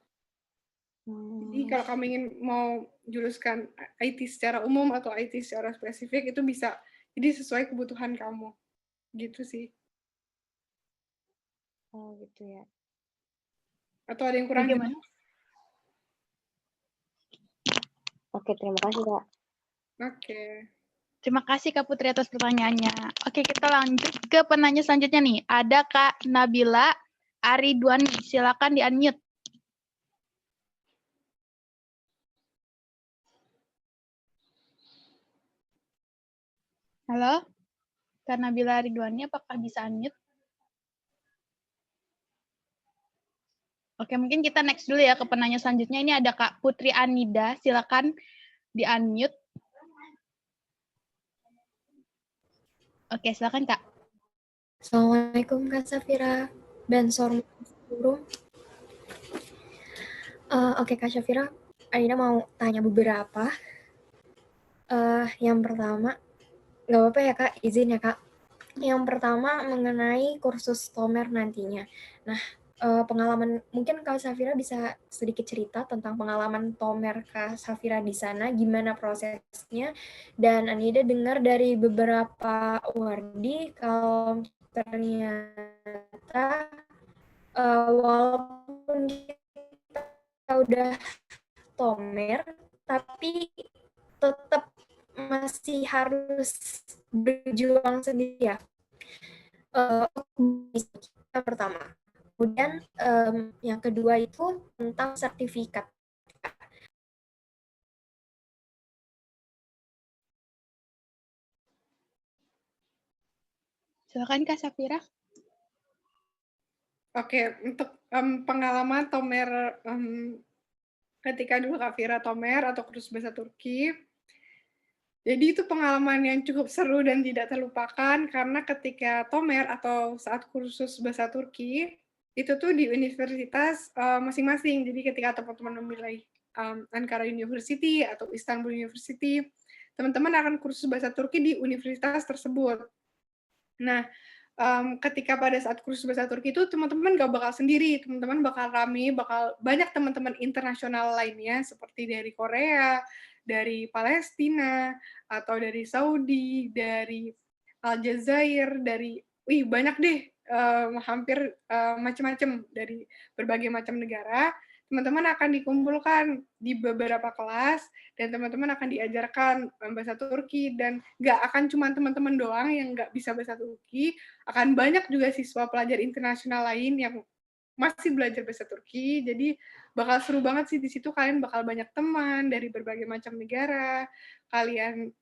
Jadi kalau kamu ingin mau juruskan IT secara umum atau IT secara spesifik itu bisa. Jadi sesuai kebutuhan kamu. Gitu sih. Oh gitu ya. Atau ada yang kurang jelas? Oke, terima kasih, Kak. Oke. Terima kasih Kak Putri atas pertanyaannya. Oke, kita lanjut ke penanya selanjutnya nih. Ada Kak Nabila Aridwani. Silakan di-unmute. Halo? Kak Nabila Aridwani, apakah bisa unmute? Oke, mungkin kita next dulu ya ke penanya selanjutnya. Ini ada Kak Putri Anida. Silakan di-unmute. Oke, silakan Kak. Assalamualaikum Kak Safira dan Guru. Oke Kak Safira, Adina mau tanya beberapa. Yang pertama, nggak apa-apa ya Kak, izin ya Kak. Yang pertama mengenai kursus Tomer nantinya. Nah, pengalaman, mungkin Kak Safira bisa sedikit cerita tentang pengalaman Tomer Kak Safira di sana, gimana prosesnya, dan Anida dengar dari beberapa wardi kalau ternyata walaupun kita udah Tomer, tapi tetap masih harus berjuang sendiri ya. Yang pertama. Kemudian yang kedua itu tentang sertifikat. Silakan Kak Safira. Oke, untuk pengalaman Tomer ketika dulu Kak Fira Tomer atau kursus bahasa Turki. Jadi itu pengalaman yang cukup seru dan tidak terlupakan karena ketika Tomer atau saat kursus bahasa Turki itu tuh di universitas masing-masing. Jadi ketika teman-teman memilih Ankara University atau Istanbul University, teman-teman akan kursus bahasa Turki di universitas tersebut. Nah, ketika pada saat kursus bahasa Turki itu teman-teman gak bakal sendiri, teman-teman bakal rame, bakal banyak teman-teman internasional lainnya seperti dari Korea, dari Palestina, atau dari Saudi, dari Aljazair, dari banyak deh, hampir macam-macam dari berbagai macam negara. Teman-teman akan dikumpulkan di beberapa kelas dan teman-teman akan diajarkan bahasa Turki dan nggak akan cuma teman-teman doang yang nggak bisa bahasa Turki, akan banyak juga siswa pelajar internasional lain yang masih belajar bahasa Turki. Jadi bakal seru banget sih di situ, kalian bakal banyak teman dari berbagai macam negara. Kalian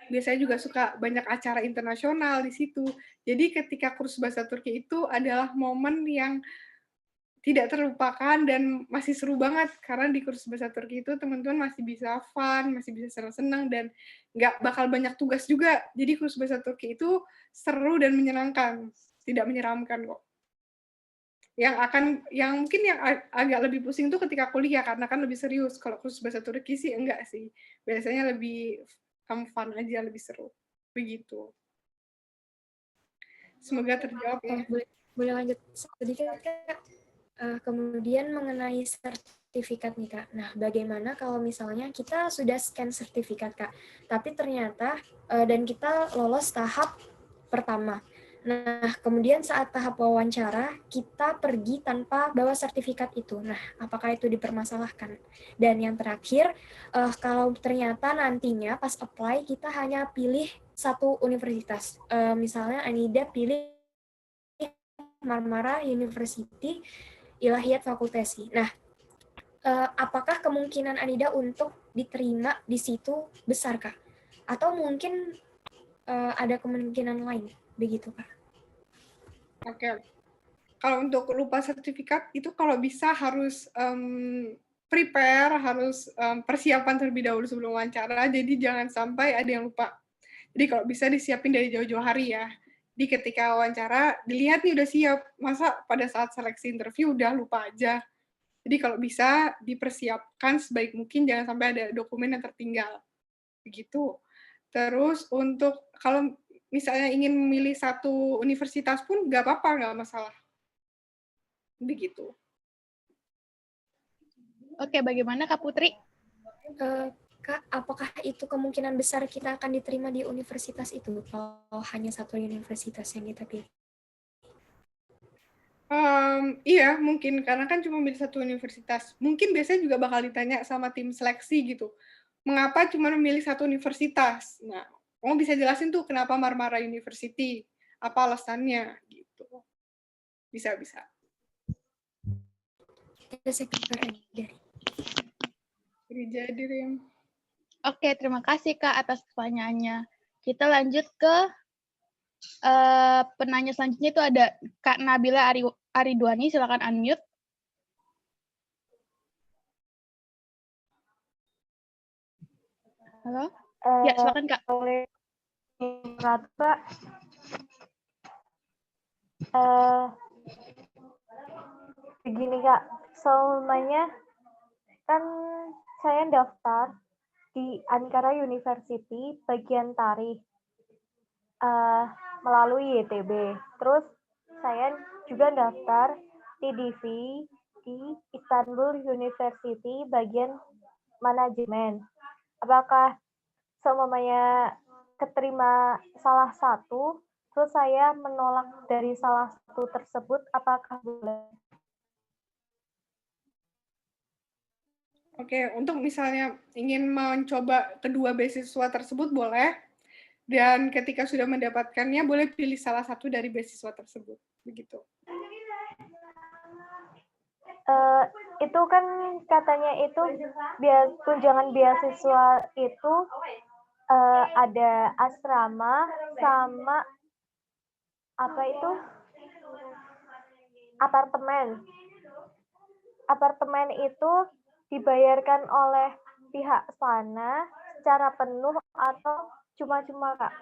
biasanya juga suka banyak acara internasional di situ. Jadi ketika kursus bahasa Turki itu adalah momen yang tidak terlupakan dan masih seru banget karena di kursus bahasa Turki itu teman-teman masih bisa fun, masih bisa senang-senang dan nggak bakal banyak tugas juga. Jadi kursus bahasa Turki itu seru dan menyenangkan, tidak menyeramkan kok. Yang mungkin yang agak lebih pusing tuh ketika kuliah karena kan lebih serius. Kalau kursus bahasa Turki sih enggak sih. Biasanya lebih fun aja, lebih seru. Begitu. Semoga terjawab ya. Boleh lanjut sedikit Kak? Kemudian mengenai sertifikat nih Kak. Nah, bagaimana kalau misalnya kita sudah scan sertifikat Kak, tapi ternyata dan kita lolos tahap pertama. Nah, kemudian saat tahap wawancara, kita pergi tanpa bawa sertifikat itu. Nah, apakah itu dipermasalahkan? Dan yang terakhir, kalau ternyata nantinya pas apply, kita hanya pilih satu universitas. Misalnya Anida pilih Marmara University, Ilahiyat Fakultesi. Nah, apakah kemungkinan Anida untuk diterima di situ besar, Kak? Atau mungkin ada kemungkinan lain, begitu, Kak? Oke. Kalau untuk lupa sertifikat, itu kalau bisa harus prepare, harus persiapan terlebih dahulu sebelum wawancara, jadi jangan sampai ada yang lupa. Jadi kalau bisa disiapin dari jauh-jauh hari ya. Jadi ketika wawancara, dilihat nih udah siap, masa pada saat seleksi interview udah lupa aja. Jadi kalau bisa dipersiapkan sebaik mungkin, jangan sampai ada dokumen yang tertinggal. Begitu. Terus untuk kalau misalnya ingin memilih satu universitas pun nggak apa-apa, nggak masalah. Begitu. Oke, bagaimana Kak Putri? Kak, apakah itu kemungkinan besar kita akan diterima di universitas itu kalau hanya satu universitas yang kita pilih? Iya, mungkin. Karena kan cuma milih satu universitas. Mungkin biasanya juga bakal ditanya sama tim seleksi gitu. Mengapa cuma memilih satu universitas? Nah, kamu bisa jelasin tuh kenapa Marmara University? Apa alasannya? Gitu. Bisa. Jadi, Rim. Oke, terima kasih Kak atas pertanyaannya. Kita lanjut ke penanya selanjutnya itu ada Kak Nabila Aridwani, silakan unmute. Halo? Ya, silakan Kak. Kak. Begini Kak, semuanya kan saya daftar di Ankara University bagian tarikh melalui YTB. Terus saya juga daftar TDV di Istanbul University bagian manajemen. Apakah semuanya keterima salah satu, terus saya menolak dari salah satu tersebut, apakah boleh? Oke, untuk misalnya ingin mencoba kedua beasiswa tersebut boleh, dan ketika sudah mendapatkannya boleh pilih salah satu dari beasiswa tersebut, begitu. Itu kan katanya itu tunjangan beasiswa itu ada asrama sama apa itu apartemen. Apartemen itu dibayarkan oleh pihak sana secara penuh atau cuma-cuma, Kak?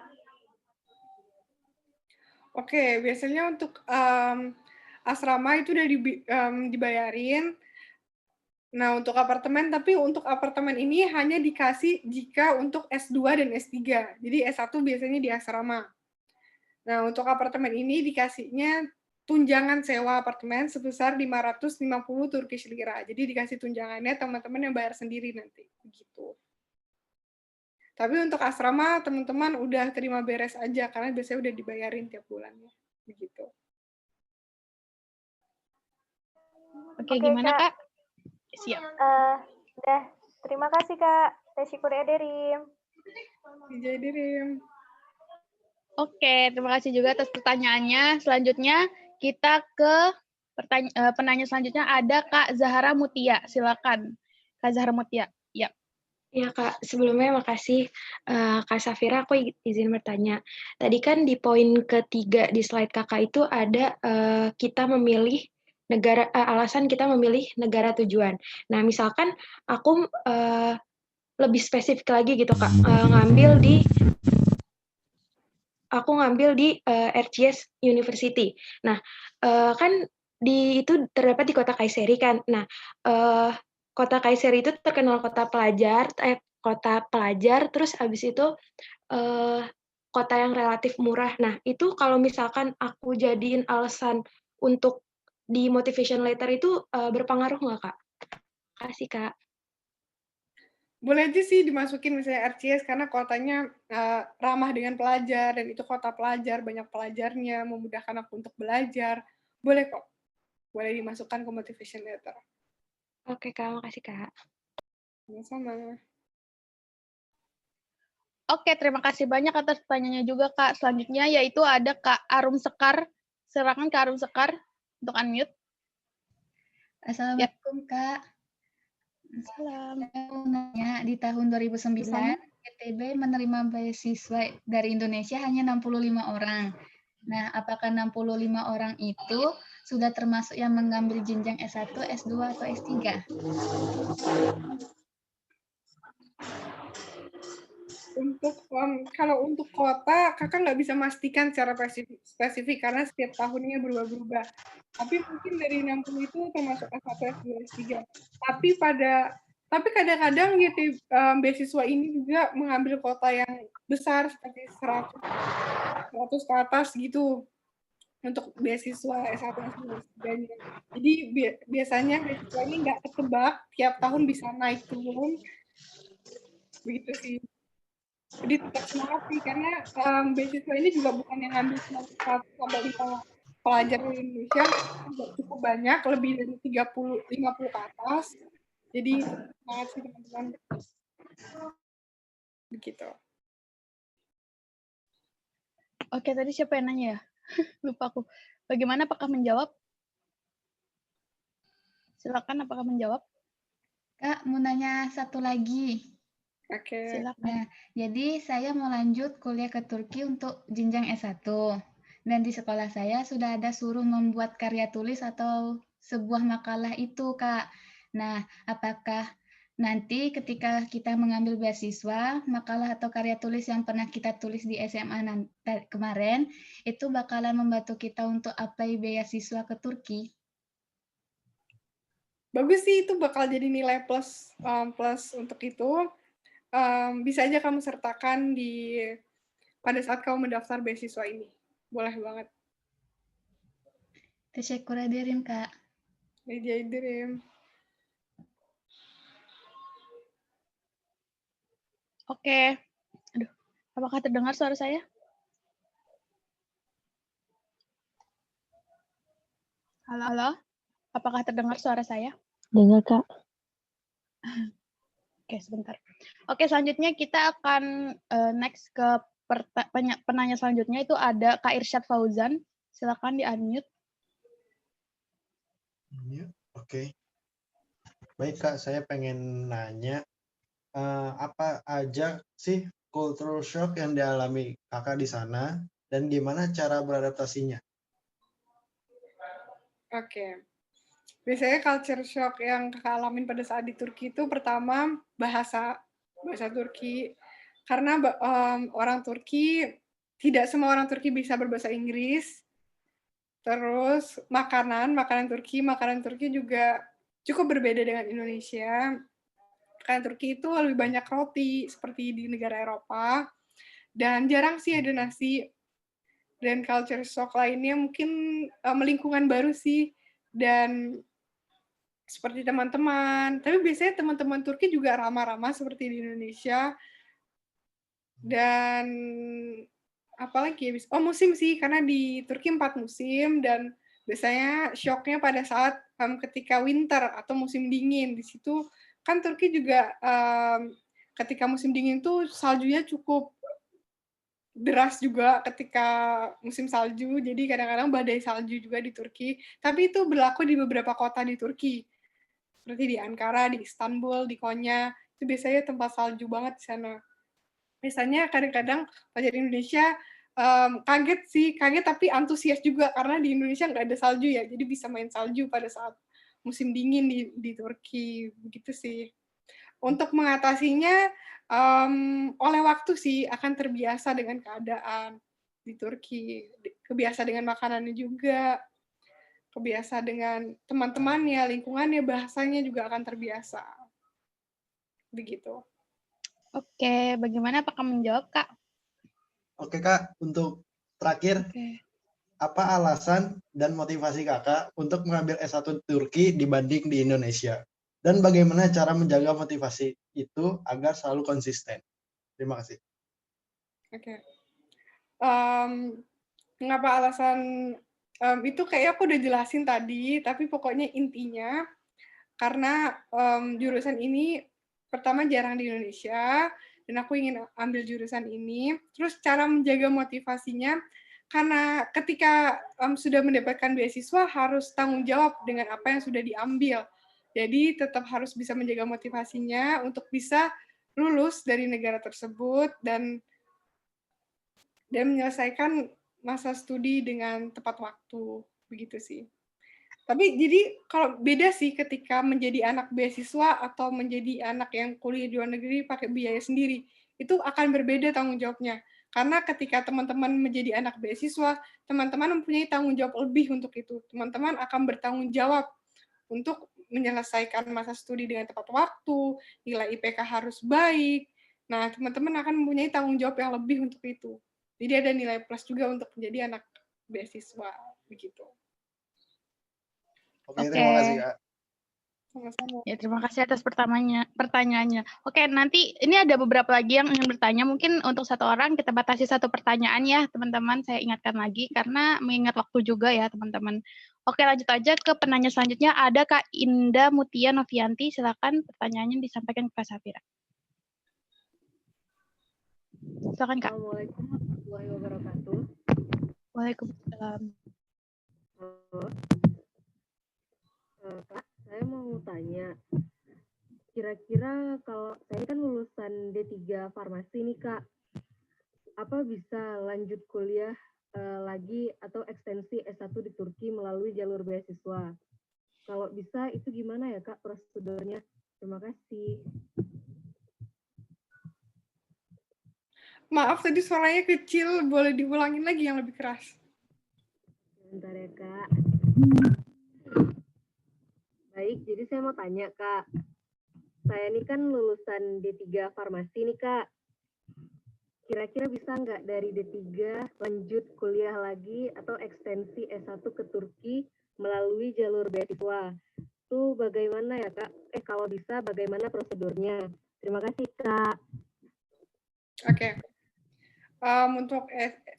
Oke, biasanya untuk asrama itu udah dibayarin. Nah, untuk apartemen, tapi untuk apartemen ini hanya dikasih jika untuk S2 dan S3. Jadi S1 biasanya di asrama. Nah, untuk apartemen ini dikasihnya tunjangan sewa apartemen sebesar 550 Turkish lira. Jadi dikasih tunjangannya teman-teman yang bayar sendiri nanti. Begitu. Tapi untuk asrama, teman-teman udah terima beres aja, karena biasanya udah dibayarin tiap bulannya. Begitu. Oke, gimana Kak? Siap. Udah, terima kasih Kak. Tesyukur ederim. Ederim. Oke, terima kasih juga atas pertanyaannya. Selanjutnya kita ke penanya selanjutnya ada Kak Zahra Mutia. Silakan, Kak Zahra Mutia. Ya. Ya Kak, sebelumnya makasih Kak Safira, aku izin bertanya. Tadi kan di poin ketiga di slide Kakak itu ada kita memilih negara, alasan kita memilih negara tujuan. Nah, misalkan aku lebih spesifik lagi gitu Kak, aku ngambil di RCS University. Nah, kan itu terdapat di kota Kayseri kan. Nah, kota Kayseri itu terkenal kota pelajar, terus habis itu kota yang relatif murah. Nah, itu kalau misalkan aku jadiin alasan untuk di motivation letter itu berpengaruh nggak, Kak? Makasih, Kak. Boleh aja sih dimasukin misalnya RCS karena kotanya ramah dengan pelajar dan itu kota pelajar, banyak pelajarnya, memudahkan aku untuk belajar. Boleh kok. Boleh dimasukkan ke motivation letter. Oke, Kak. Makasih, Kak. Sama-sama. Oke, terima kasih banyak atas pertanyaannya juga, Kak. Selanjutnya yaitu ada Kak Arum Sekar. Silakan Kak Arum Sekar untuk unmute. Assalamualaikum, Kak. Salam. Saya mau nanya, di tahun 2009, ITB menerima beasiswa dari Indonesia hanya 65 orang. Nah, apakah 65 orang itu sudah termasuk yang mengambil jenjang S1, S2, atau S3? Kalau untuk kota, kakak nggak bisa memastikan secara spesifik karena setiap tahunnya berubah-ubah. Tapi mungkin dari 60 itu termasuk S1, S2, S3. Tapi kadang-kadang gitu, beasiswa ini juga mengambil kota yang besar seperti 100 ke atas gitu untuk beasiswa S1, S2, S3-nya. Jadi biasanya beasiswa ini nggak ketebak, tiap tahun bisa naik turun. Begitu sih. Jadi tetap semangat sih, karena beasiswa ini juga bukan yang ngambil cuma 100-5 pelajar di Indonesia, cukup banyak, lebih dari 50 ke atas. Jadi semangat sih teman-teman. Begitu. Oke, tadi siapa yang nanya ya? Lupa aku. Bagaimana, apakah menjawab? Silakan, apakah menjawab? Kak, mau nanya satu lagi. Oke. Silakan. Nah, jadi saya mau lanjut kuliah ke Turki untuk jenjang S1. Dan di sekolah saya sudah ada suruh membuat karya tulis atau sebuah makalah itu, Kak. Nah, apakah nanti ketika kita mengambil beasiswa, makalah atau karya tulis yang pernah kita tulis di SMA kemarin, itu bakalan membantu kita untuk apply beasiswa ke Turki? Bagus sih, itu bakal jadi nilai plus untuk itu. Bisa aja kamu sertakan pada saat kamu mendaftar beasiswa ini. Boleh banget. Tesyukuradirim, Kak. Tesyukuradirim. Oke. Aduh, apakah terdengar suara saya? Halo? Apakah terdengar suara saya? Dengar, Kak. Oke, sebentar. Oke, selanjutnya kita akan next ke penanya selanjutnya, itu ada Kak Irsyad Fauzan. Silakan di-unmute. Oke. Baik, Kak, saya pengen nanya, apa aja sih cultural shock yang dialami Kakak di sana, dan gimana cara beradaptasinya? Oke. Biasanya culture shock yang kakak alamin pada saat di Turki itu pertama bahasa Turki, karena orang Turki, tidak semua orang Turki bisa berbahasa Inggris. Terus makanan Turki juga cukup berbeda dengan Indonesia. Makanan Turki itu lebih banyak roti seperti di negara Eropa, dan jarang sih ada nasi. Dan culture shock lainnya mungkin lingkungan baru sih, dan seperti teman-teman. Tapi biasanya teman-teman Turki juga ramah-ramah seperti di Indonesia. Dan apalagi ya, musim sih, karena di Turki 4 musim, dan biasanya shocknya pada saat ketika winter atau musim dingin. Di situ kan Turki juga ketika musim dingin tuh saljunya cukup deras juga ketika musim salju, jadi kadang-kadang badai salju juga di Turki. Tapi itu berlaku di beberapa kota di Turki, seperti di Ankara, di Istanbul, di Konya, itu biasanya tempat salju banget di sana. Misalnya kadang-kadang pelajar Indonesia kaget tapi antusias juga, karena di Indonesia nggak ada salju ya, jadi bisa main salju pada saat musim dingin di Turki, begitu sih. Untuk mengatasinya, oleh waktu sih, akan terbiasa dengan keadaan di Turki, kebiasa dengan makanannya juga, kebiasa dengan teman-temannya, lingkungannya, bahasanya juga akan terbiasa. Begitu. Oke, bagaimana, apakah menjawab, Kak? Oke, Kak, untuk terakhir, apa alasan dan motivasi Kakak untuk mengambil S1 Turki dibanding di Indonesia? Dan bagaimana cara menjaga motivasi itu agar selalu konsisten? Terima kasih. Oke. Mengapa alasan itu kayak aku udah jelasin tadi, tapi pokoknya intinya karena jurusan ini pertama jarang di Indonesia, dan aku ingin ambil jurusan ini. Terus cara menjaga motivasinya, karena ketika sudah mendapatkan beasiswa harus tanggung jawab dengan apa yang sudah diambil. Jadi tetap harus bisa menjaga motivasinya untuk bisa lulus dari negara tersebut dan menyelesaikan masa studi dengan tepat waktu, begitu sih. Tapi jadi kalau beda sih ketika menjadi anak beasiswa atau menjadi anak yang kuliah di luar negeri pakai biaya sendiri, itu akan berbeda tanggung jawabnya. Karena ketika teman-teman menjadi anak beasiswa, teman-teman mempunyai tanggung jawab lebih untuk itu. Teman-teman akan bertanggung jawab untuk menyelesaikan masa studi dengan tepat waktu, nilai IPK harus baik. Nah, teman-teman akan mempunyai tanggung jawab yang lebih untuk itu. Jadi ada nilai plus juga untuk menjadi anak beasiswa, begitu. Oke, terima kasih, Kak. Sama-sama. Ya, terima kasih atas pertanyaannya. Oke, nanti ini ada beberapa lagi yang ingin bertanya. Mungkin untuk satu orang kita batasi satu pertanyaan ya, teman-teman. Saya ingatkan lagi karena mengingat waktu juga ya, teman-teman. Oke, lanjut aja ke penanya selanjutnya. Ada Kak Indah Mutia Novianti. Silakan pertanyaannya disampaikan ke Kak Safira. Silakan Kak. Assalamualaikum warahmatullahi wabarakatuh. Waalaikumsalam. Kak, saya mau tanya, kira-kira kalau saya kan lulusan D3 Farmasi nih Kak, apa bisa lanjut kuliah lagi atau ekstensi S1 di Turki melalui jalur beasiswa? Kalau bisa, itu gimana ya Kak prosedurnya? Terima kasih. Maaf, tadi suaranya kecil. Boleh diulangin lagi yang lebih keras? Bentar ya Kak. Baik, jadi saya mau tanya Kak. Saya ini kan lulusan D3 Farmasi nih Kak. Kira-kira bisa nggak dari D3 lanjut kuliah lagi atau ekstensi S1 ke Turki melalui jalur beasiswa? Itu bagaimana ya Kak? Kalau bisa bagaimana prosedurnya? Terima kasih Kak. Oke. Untuk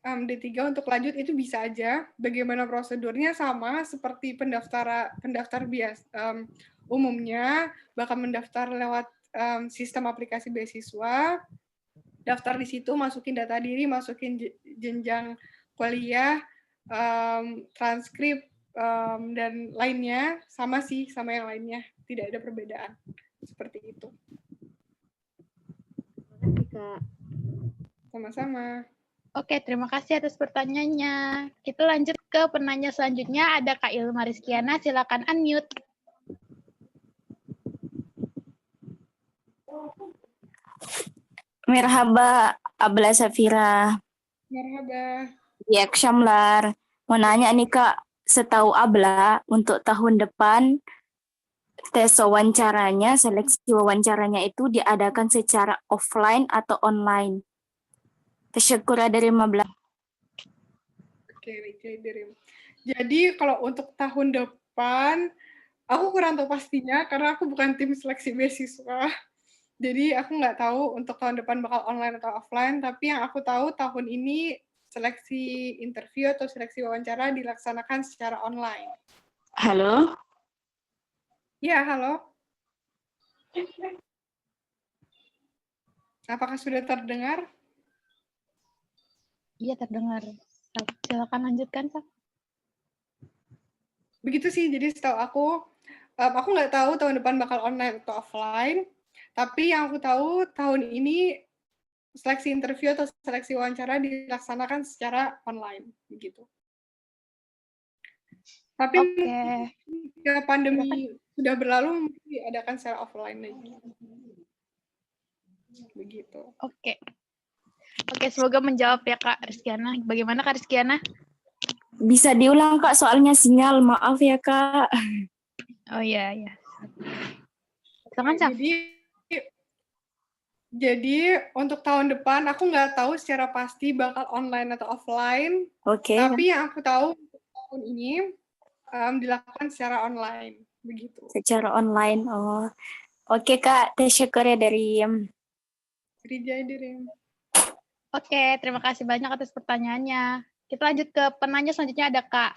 D3 untuk lanjut itu bisa aja. Bagaimana prosedurnya sama seperti pendaftar biasa umumnya, bakal mendaftar lewat sistem aplikasi beasiswa. Daftar di situ, masukin data diri, masukin jenjang kuliah, transkrip dan lainnya sama sih sama yang lainnya. Tidak ada perbedaan. Seperti itu. Terima kasih Kak. Sama-sama. Oke, terima kasih atas pertanyaannya. Kita lanjut ke penanya selanjutnya. Ada Kak Ilma Rizkiana, silakan unmute. Merhaba, Abla Safira. Merhaba. Ya, Syamlar. Mau nanya nih Kak, setahu Abla, untuk tahun depan, tes wawancaranya, seleksi wawancaranya itu diadakan secara offline atau online? Tasyakur dari 15. Oke, jadi kalau untuk tahun depan, aku kurang tahu pastinya karena aku bukan tim seleksi beasiswa. Jadi aku nggak tahu untuk tahun depan bakal online atau offline, tapi yang aku tahu tahun ini seleksi interview atau seleksi wawancara dilaksanakan secara online. Halo? Ya, halo. Apakah sudah terdengar? Iya, terdengar. Silakan lanjutkan, Kak. Begitu sih, jadi setahu aku nggak tahu tahun depan bakal online atau offline, tapi yang aku tahu tahun ini seleksi interview atau seleksi wawancara dilaksanakan secara online, begitu. Tapi jika pandemi sudah berlalu, mungkin diadakan secara offline lagi. Begitu. Oke, semoga menjawab ya Kak Rizkiana. Bagaimana Kak Rizkiana? Bisa diulang Kak, soalnya sinyal, maaf ya Kak. Oh iya. Jadi untuk tahun depan aku nggak tahu secara pasti bakal online atau offline. Oke. Tapi yang aku tahu tahun ini dilakukan secara online, begitu. Secara online, oh. Oke Kak, tasyakur ya dari Dirim. Oke, terima kasih banyak atas pertanyaannya. Kita lanjut ke penanya selanjutnya, ada Kak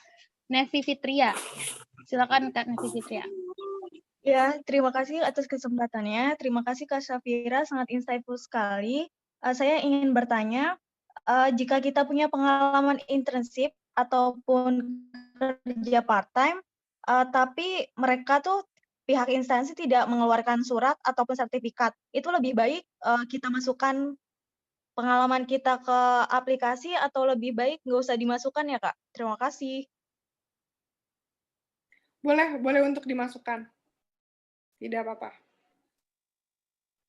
Nevi Fitria. Silakan Kak Nevi Fitria. Ya, terima kasih atas kesempatannya. Terima kasih Kak Safira, sangat insightful sekali. Saya ingin bertanya, jika kita punya pengalaman internship ataupun kerja part-time, tapi mereka tuh pihak instansi tidak mengeluarkan surat ataupun sertifikat, itu lebih baik kita masukkan pengalaman kita ke aplikasi atau lebih baik nggak usah dimasukkan ya, Kak? Terima kasih. Boleh untuk dimasukkan. Tidak apa-apa.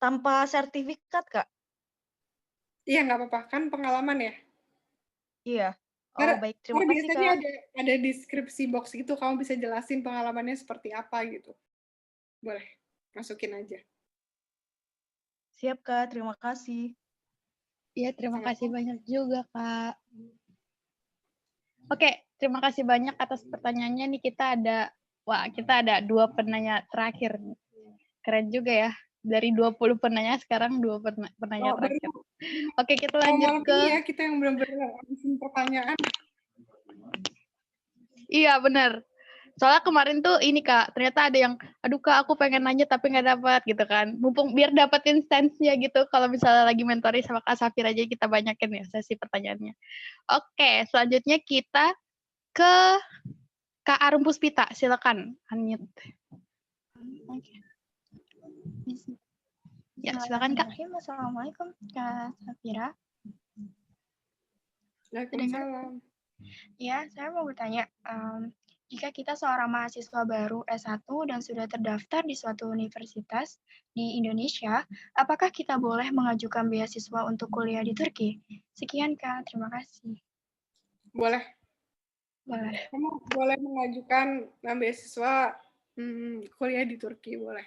Tanpa sertifikat, Kak? Iya, nggak apa-apa. Kan pengalaman ya? Iya. Oh, baik. Terima kasih, biasanya Kak. ada deskripsi box gitu, kamu bisa jelasin pengalamannya seperti apa gitu. Boleh, masukin aja. Siap, Kak. Terima kasih. Iya, terima kasih banyak juga, Kak. Oke, terima kasih banyak atas pertanyaannya. Nih kita ada 2 penanya terakhir. Keren juga ya. Dari 20 penanya sekarang 2 penanya terakhir. Oke, kita lanjut ke ya, kita yang benar-benar habisin pertanyaan. Iya, benar. Soalnya kemarin tuh ini Kak, ternyata ada yang, aduh Kak, aku pengen nanya tapi nggak dapat gitu kan. Mumpung biar dapetin stance-nya gitu, kalau misalnya lagi mentoring sama Kak Safira aja kita banyakin ya sesi pertanyaannya. Oke, selanjutnya kita ke Kak Arum Puspita, silakan unmute. Ya, silakan Kak. Assalamualaikum Kak Safira. Waalaikumsalam. Ya, saya mau bertanya, jika kita seorang mahasiswa baru S1 dan sudah terdaftar di suatu universitas di Indonesia, apakah kita boleh mengajukan beasiswa untuk kuliah di Turki? Sekian Kak, terima kasih. Boleh. Boleh. Kamu boleh mengajukan beasiswa kuliah di Turki, boleh.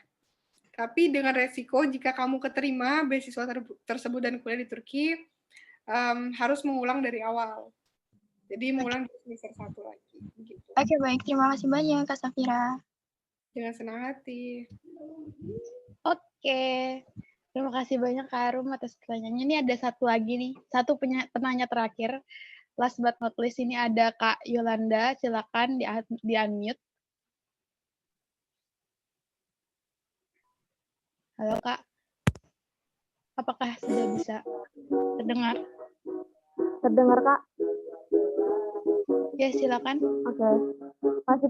Tapi dengan resiko jika kamu keterima beasiswa tersebut dan kuliah di Turki, harus mengulang dari awal. Jadi mengulang di semester 1 lagi. Gitu. Oke, baik. Terima kasih banyak, Kak Safira. Dengan senang hati. Oke. Terima kasih banyak Kak Arum atas pertanyaannya. Ini ada satu lagi nih. Satu penanya terakhir. Last but not least, ini ada Kak Yolanda. Silakan di-unmute. Halo Kak. Apakah sudah bisa terdengar? Terdengar Kak? Ya, silakan. Oke. Masih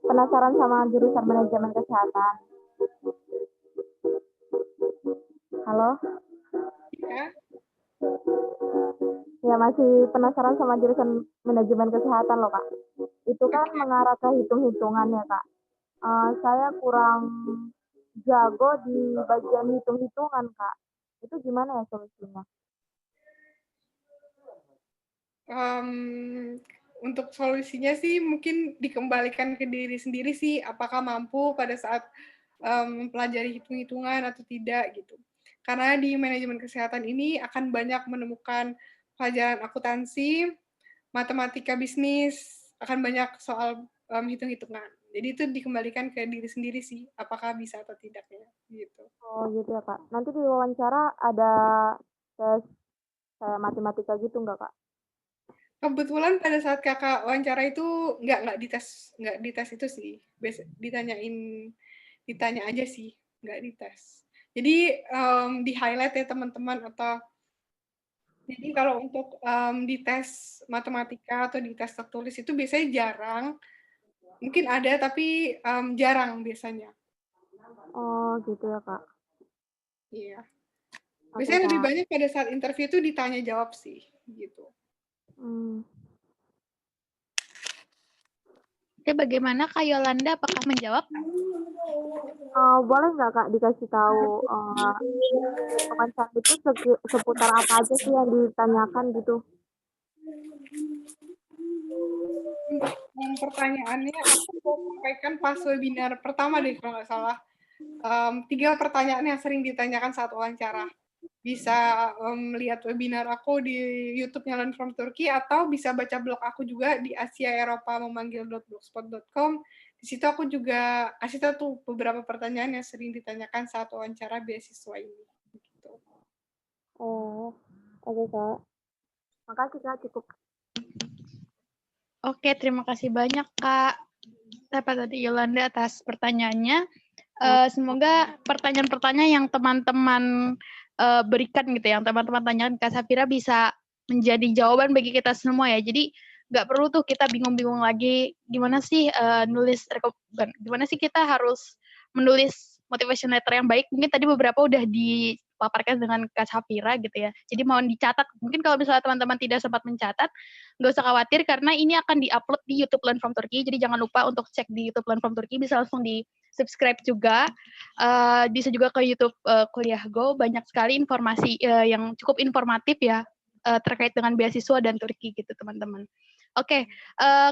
penasaran sama jurusan manajemen kesehatan. Halo? Ya. Ya, masih penasaran sama jurusan manajemen kesehatan loh, Kak. Itu kan mengarah ke hitung-hitungan ya, Kak. Saya kurang jago di bagian hitung-hitungan, Kak. Itu gimana ya solusinya? Untuk solusinya sih mungkin dikembalikan ke diri sendiri sih, apakah mampu pada saat mempelajari hitung-hitungan atau tidak gitu. Karena di manajemen kesehatan ini akan banyak menemukan pelajaran akuntansi, matematika bisnis, akan banyak soal hitung-hitungan. Jadi itu dikembalikan ke diri sendiri sih, apakah bisa atau tidaknya gitu. Oh gitu ya Kak. Nanti di wawancara ada tes kayak matematika gitu nggak Kak? Kebetulan pada saat kakak wawancara itu nggak dites itu sih. Ditanya aja sih, nggak dites. Jadi di highlight ya teman-teman atau jadi kalau untuk dites matematika atau dites tertulis itu biasanya jarang. Mungkin ada tapi jarang biasanya. Oh gitu ya Kak. Iya. Biasanya lebih banyak pada saat interview itu ditanya jawab sih gitu. Oke, bagaimana Kak Yolanda? Apakah menjawab? Boleh nggak Kak dikasih tahu wawancara itu seputar apa aja sih yang ditanyakan gitu? Yang pertanyaannya aku mau sampaikan pas webinar pertama deh kalau nggak salah. 3 pertanyaan yang sering ditanyakan saat wawancara. Bisa lihat webinar aku di YouTube-nya Learn from Turkey atau bisa baca blog aku juga di asiaeropamemanggil.blogspot.com. Di situ aku juga kasih tahu tuh beberapa pertanyaan yang sering ditanyakan saat wawancara beasiswa ini. Gitu. Oh, oke Kak. Makasih Kak, cukup. Oke, terima kasih banyak Kak Yolanda atas pertanyaannya. Semoga pertanyaan-pertanyaan yang teman-teman berikan gitu, yang teman-teman tanyakan Kak Safira bisa menjadi jawaban bagi kita semua ya. Jadi nggak perlu tuh kita bingung-bingung lagi gimana sih gimana sih kita harus menulis motivation letter yang baik. Mungkin tadi beberapa udah dipaparkan dengan Kak Safira gitu ya. Jadi mohon dicatat. Mungkin kalau misalnya teman-teman tidak sempat mencatat, nggak usah khawatir karena ini akan diupload di YouTube Learn from Turkey. Jadi jangan lupa untuk cek di YouTube Learn from Turkey, bisa langsung di subscribe juga. Bisa juga ke YouTube Kuliah Go. Banyak sekali informasi yang cukup informatif ya terkait dengan beasiswa dan Turki gitu teman-teman. Oke,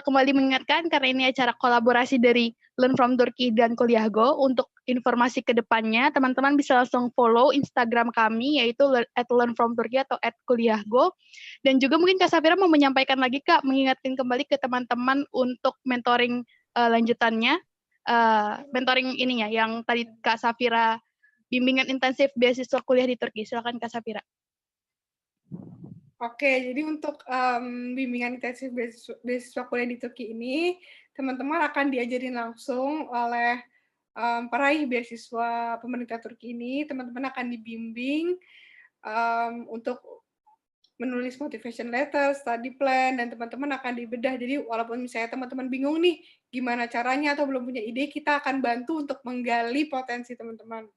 kembali mengingatkan karena ini acara kolaborasi dari Learn from Turkey dan Kuliah Go. Untuk informasi ke depannya, teman-teman bisa langsung follow Instagram kami, yaitu @learnfromturkey atau @kuliahgo. Dan juga mungkin Kak Safira mau menyampaikan lagi, Kak, mengingatkan kembali ke teman-teman untuk mentoring lanjutannya, mentoring ininya, yang tadi Kak Safira, bimbingan intensif beasiswa kuliah di Turki. Silakan Kak Safira. Oke, jadi untuk bimbingan intensif beasiswa kuliah di Turki ini, teman-teman akan diajarin langsung oleh peraih beasiswa pemerintah Turki ini. Teman-teman akan dibimbing untuk menulis motivation letter, study plan, dan teman-teman akan dibedah. Jadi walaupun misalnya teman-teman bingung nih gimana caranya atau belum punya ide, kita akan bantu untuk menggali potensi teman-teman.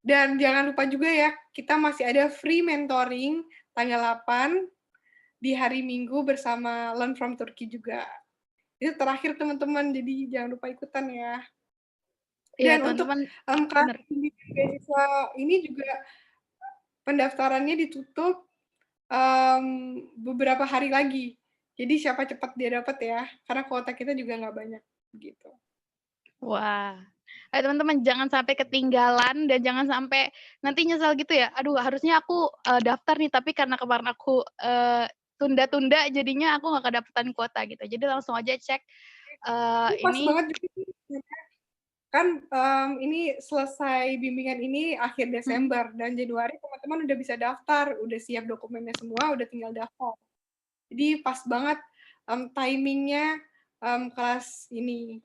Dan jangan lupa juga ya, kita masih ada free mentoring tanggal 8 di hari Minggu bersama Learn from Turkey juga. Itu terakhir teman-teman, jadi jangan lupa ikutan ya. Dan untuk kelas beasiswa ini juga pendaftarannya ditutup beberapa hari lagi. Jadi siapa cepat dia dapat ya, karena kuota kita juga nggak banyak gitu. Wah. Teman-teman jangan sampai ketinggalan dan jangan sampai nanti nyesal gitu ya. Aduh, harusnya aku daftar nih, tapi karena kemarin aku tunda-tunda, jadinya aku nggak kedapetan kuota gitu. Jadi langsung aja cek Pas ini. banget kan ini selesai bimbingan ini akhir Desember dan Januari teman-teman udah bisa daftar, udah siap dokumennya semua, udah tinggal daftar. Jadi pas banget timingnya kelas ini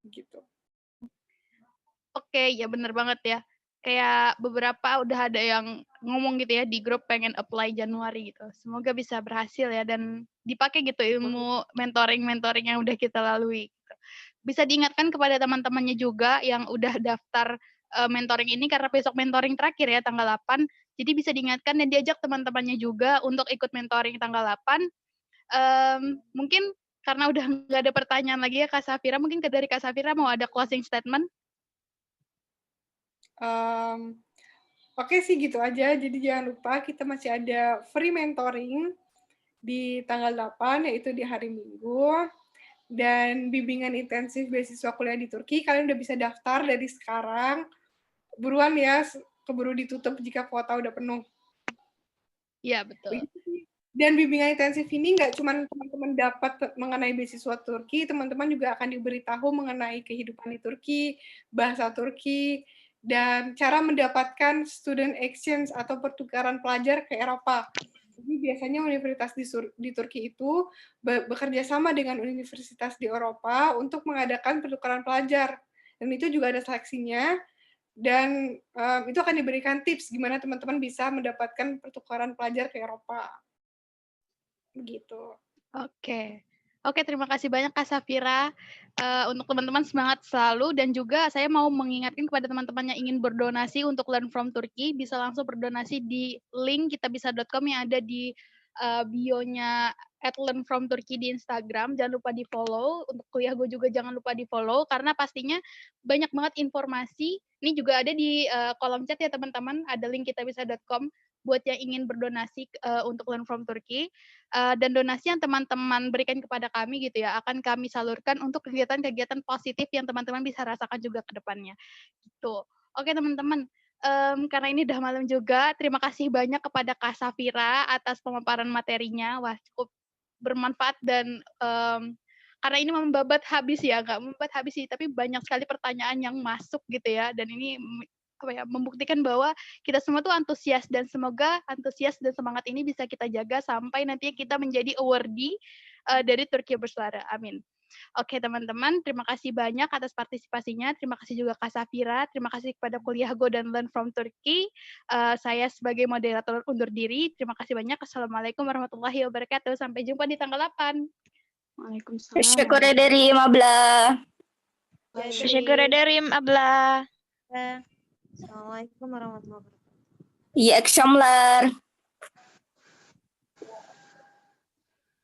gitu. Oke, ya bener banget ya. Kayak beberapa udah ada yang ngomong gitu ya di grup pengen apply Januari gitu. Semoga bisa berhasil ya dan dipakai gitu ilmu mentoring yang udah kita lalui. Gitu. Bisa diingatkan kepada teman-temannya juga yang udah daftar mentoring ini karena besok mentoring terakhir ya tanggal 8. Jadi bisa diingatkan dan diajak teman-temannya juga untuk ikut mentoring tanggal 8. Mungkin karena udah nggak ada pertanyaan lagi ya Kak Safira, mungkin dari Kak Safira mau ada closing statement? Oke sih gitu aja, jadi jangan lupa kita masih ada free mentoring di tanggal 8, yaitu di hari Minggu, dan bimbingan intensif beasiswa kuliah di Turki, kalian udah bisa daftar dari sekarang, buruan ya, keburu ditutup jika kuota udah penuh. Iya, betul. Dan bimbingan intensif ini nggak cuma teman-teman dapat mengenai beasiswa Turki, teman-teman juga akan diberitahu mengenai kehidupan di Turki, bahasa Turki, dan cara mendapatkan student exchange atau pertukaran pelajar ke Eropa. Jadi biasanya universitas di Turki itu bekerja sama dengan universitas di Eropa untuk mengadakan pertukaran pelajar. Dan itu juga ada seleksinya, dan itu akan diberikan tips gimana teman-teman bisa mendapatkan pertukaran pelajar ke Eropa. Begitu. Oke, terima kasih banyak Kak Safira. Untuk teman-teman semangat selalu dan juga saya mau mengingatkan kepada teman-teman yang ingin berdonasi untuk Learn from Turkey bisa langsung berdonasi di link kitabisa.com yang ada di bio-nya @learnfromturkey di Instagram. Jangan lupa di-follow. Untuk Kuliah Go juga jangan lupa di-follow karena pastinya banyak banget informasi. Ini juga ada di kolom chat ya teman-teman, ada link kitabisa.com buat yang ingin berdonasi untuk Learn from Turkey. Dan donasi yang teman-teman berikan kepada kami gitu ya, akan kami salurkan untuk kegiatan-kegiatan positif yang teman-teman bisa rasakan juga ke depannya. Gitu. Oke teman-teman, karena ini udah malam juga, terima kasih banyak kepada Kak Safira atas pemaparan materinya. Wah, cukup bermanfaat dan karena ini membabat habis ya, nggak membabat habis sih, tapi banyak sekali pertanyaan yang masuk gitu ya, dan ini membuktikan bahwa kita semua tuh antusias dan semoga antusias dan semangat ini bisa kita jaga sampai nantinya kita menjadi awardee dari Turki Bersuara. Amin. Oke teman-teman, terima kasih banyak atas partisipasinya. Terima kasih juga Kak Safira. Terima kasih kepada Kuliah Go dan Learn from Turkey. Saya sebagai moderator undur diri. Terima kasih banyak. Assalamualaikum warahmatullahi wabarakatuh. Sampai jumpa di tanggal 8. Teşekkür ederim abla. Teşekkür ederim abla. Assalamualaikum warahmatullahi wabarakatuh. İyi akşamlar.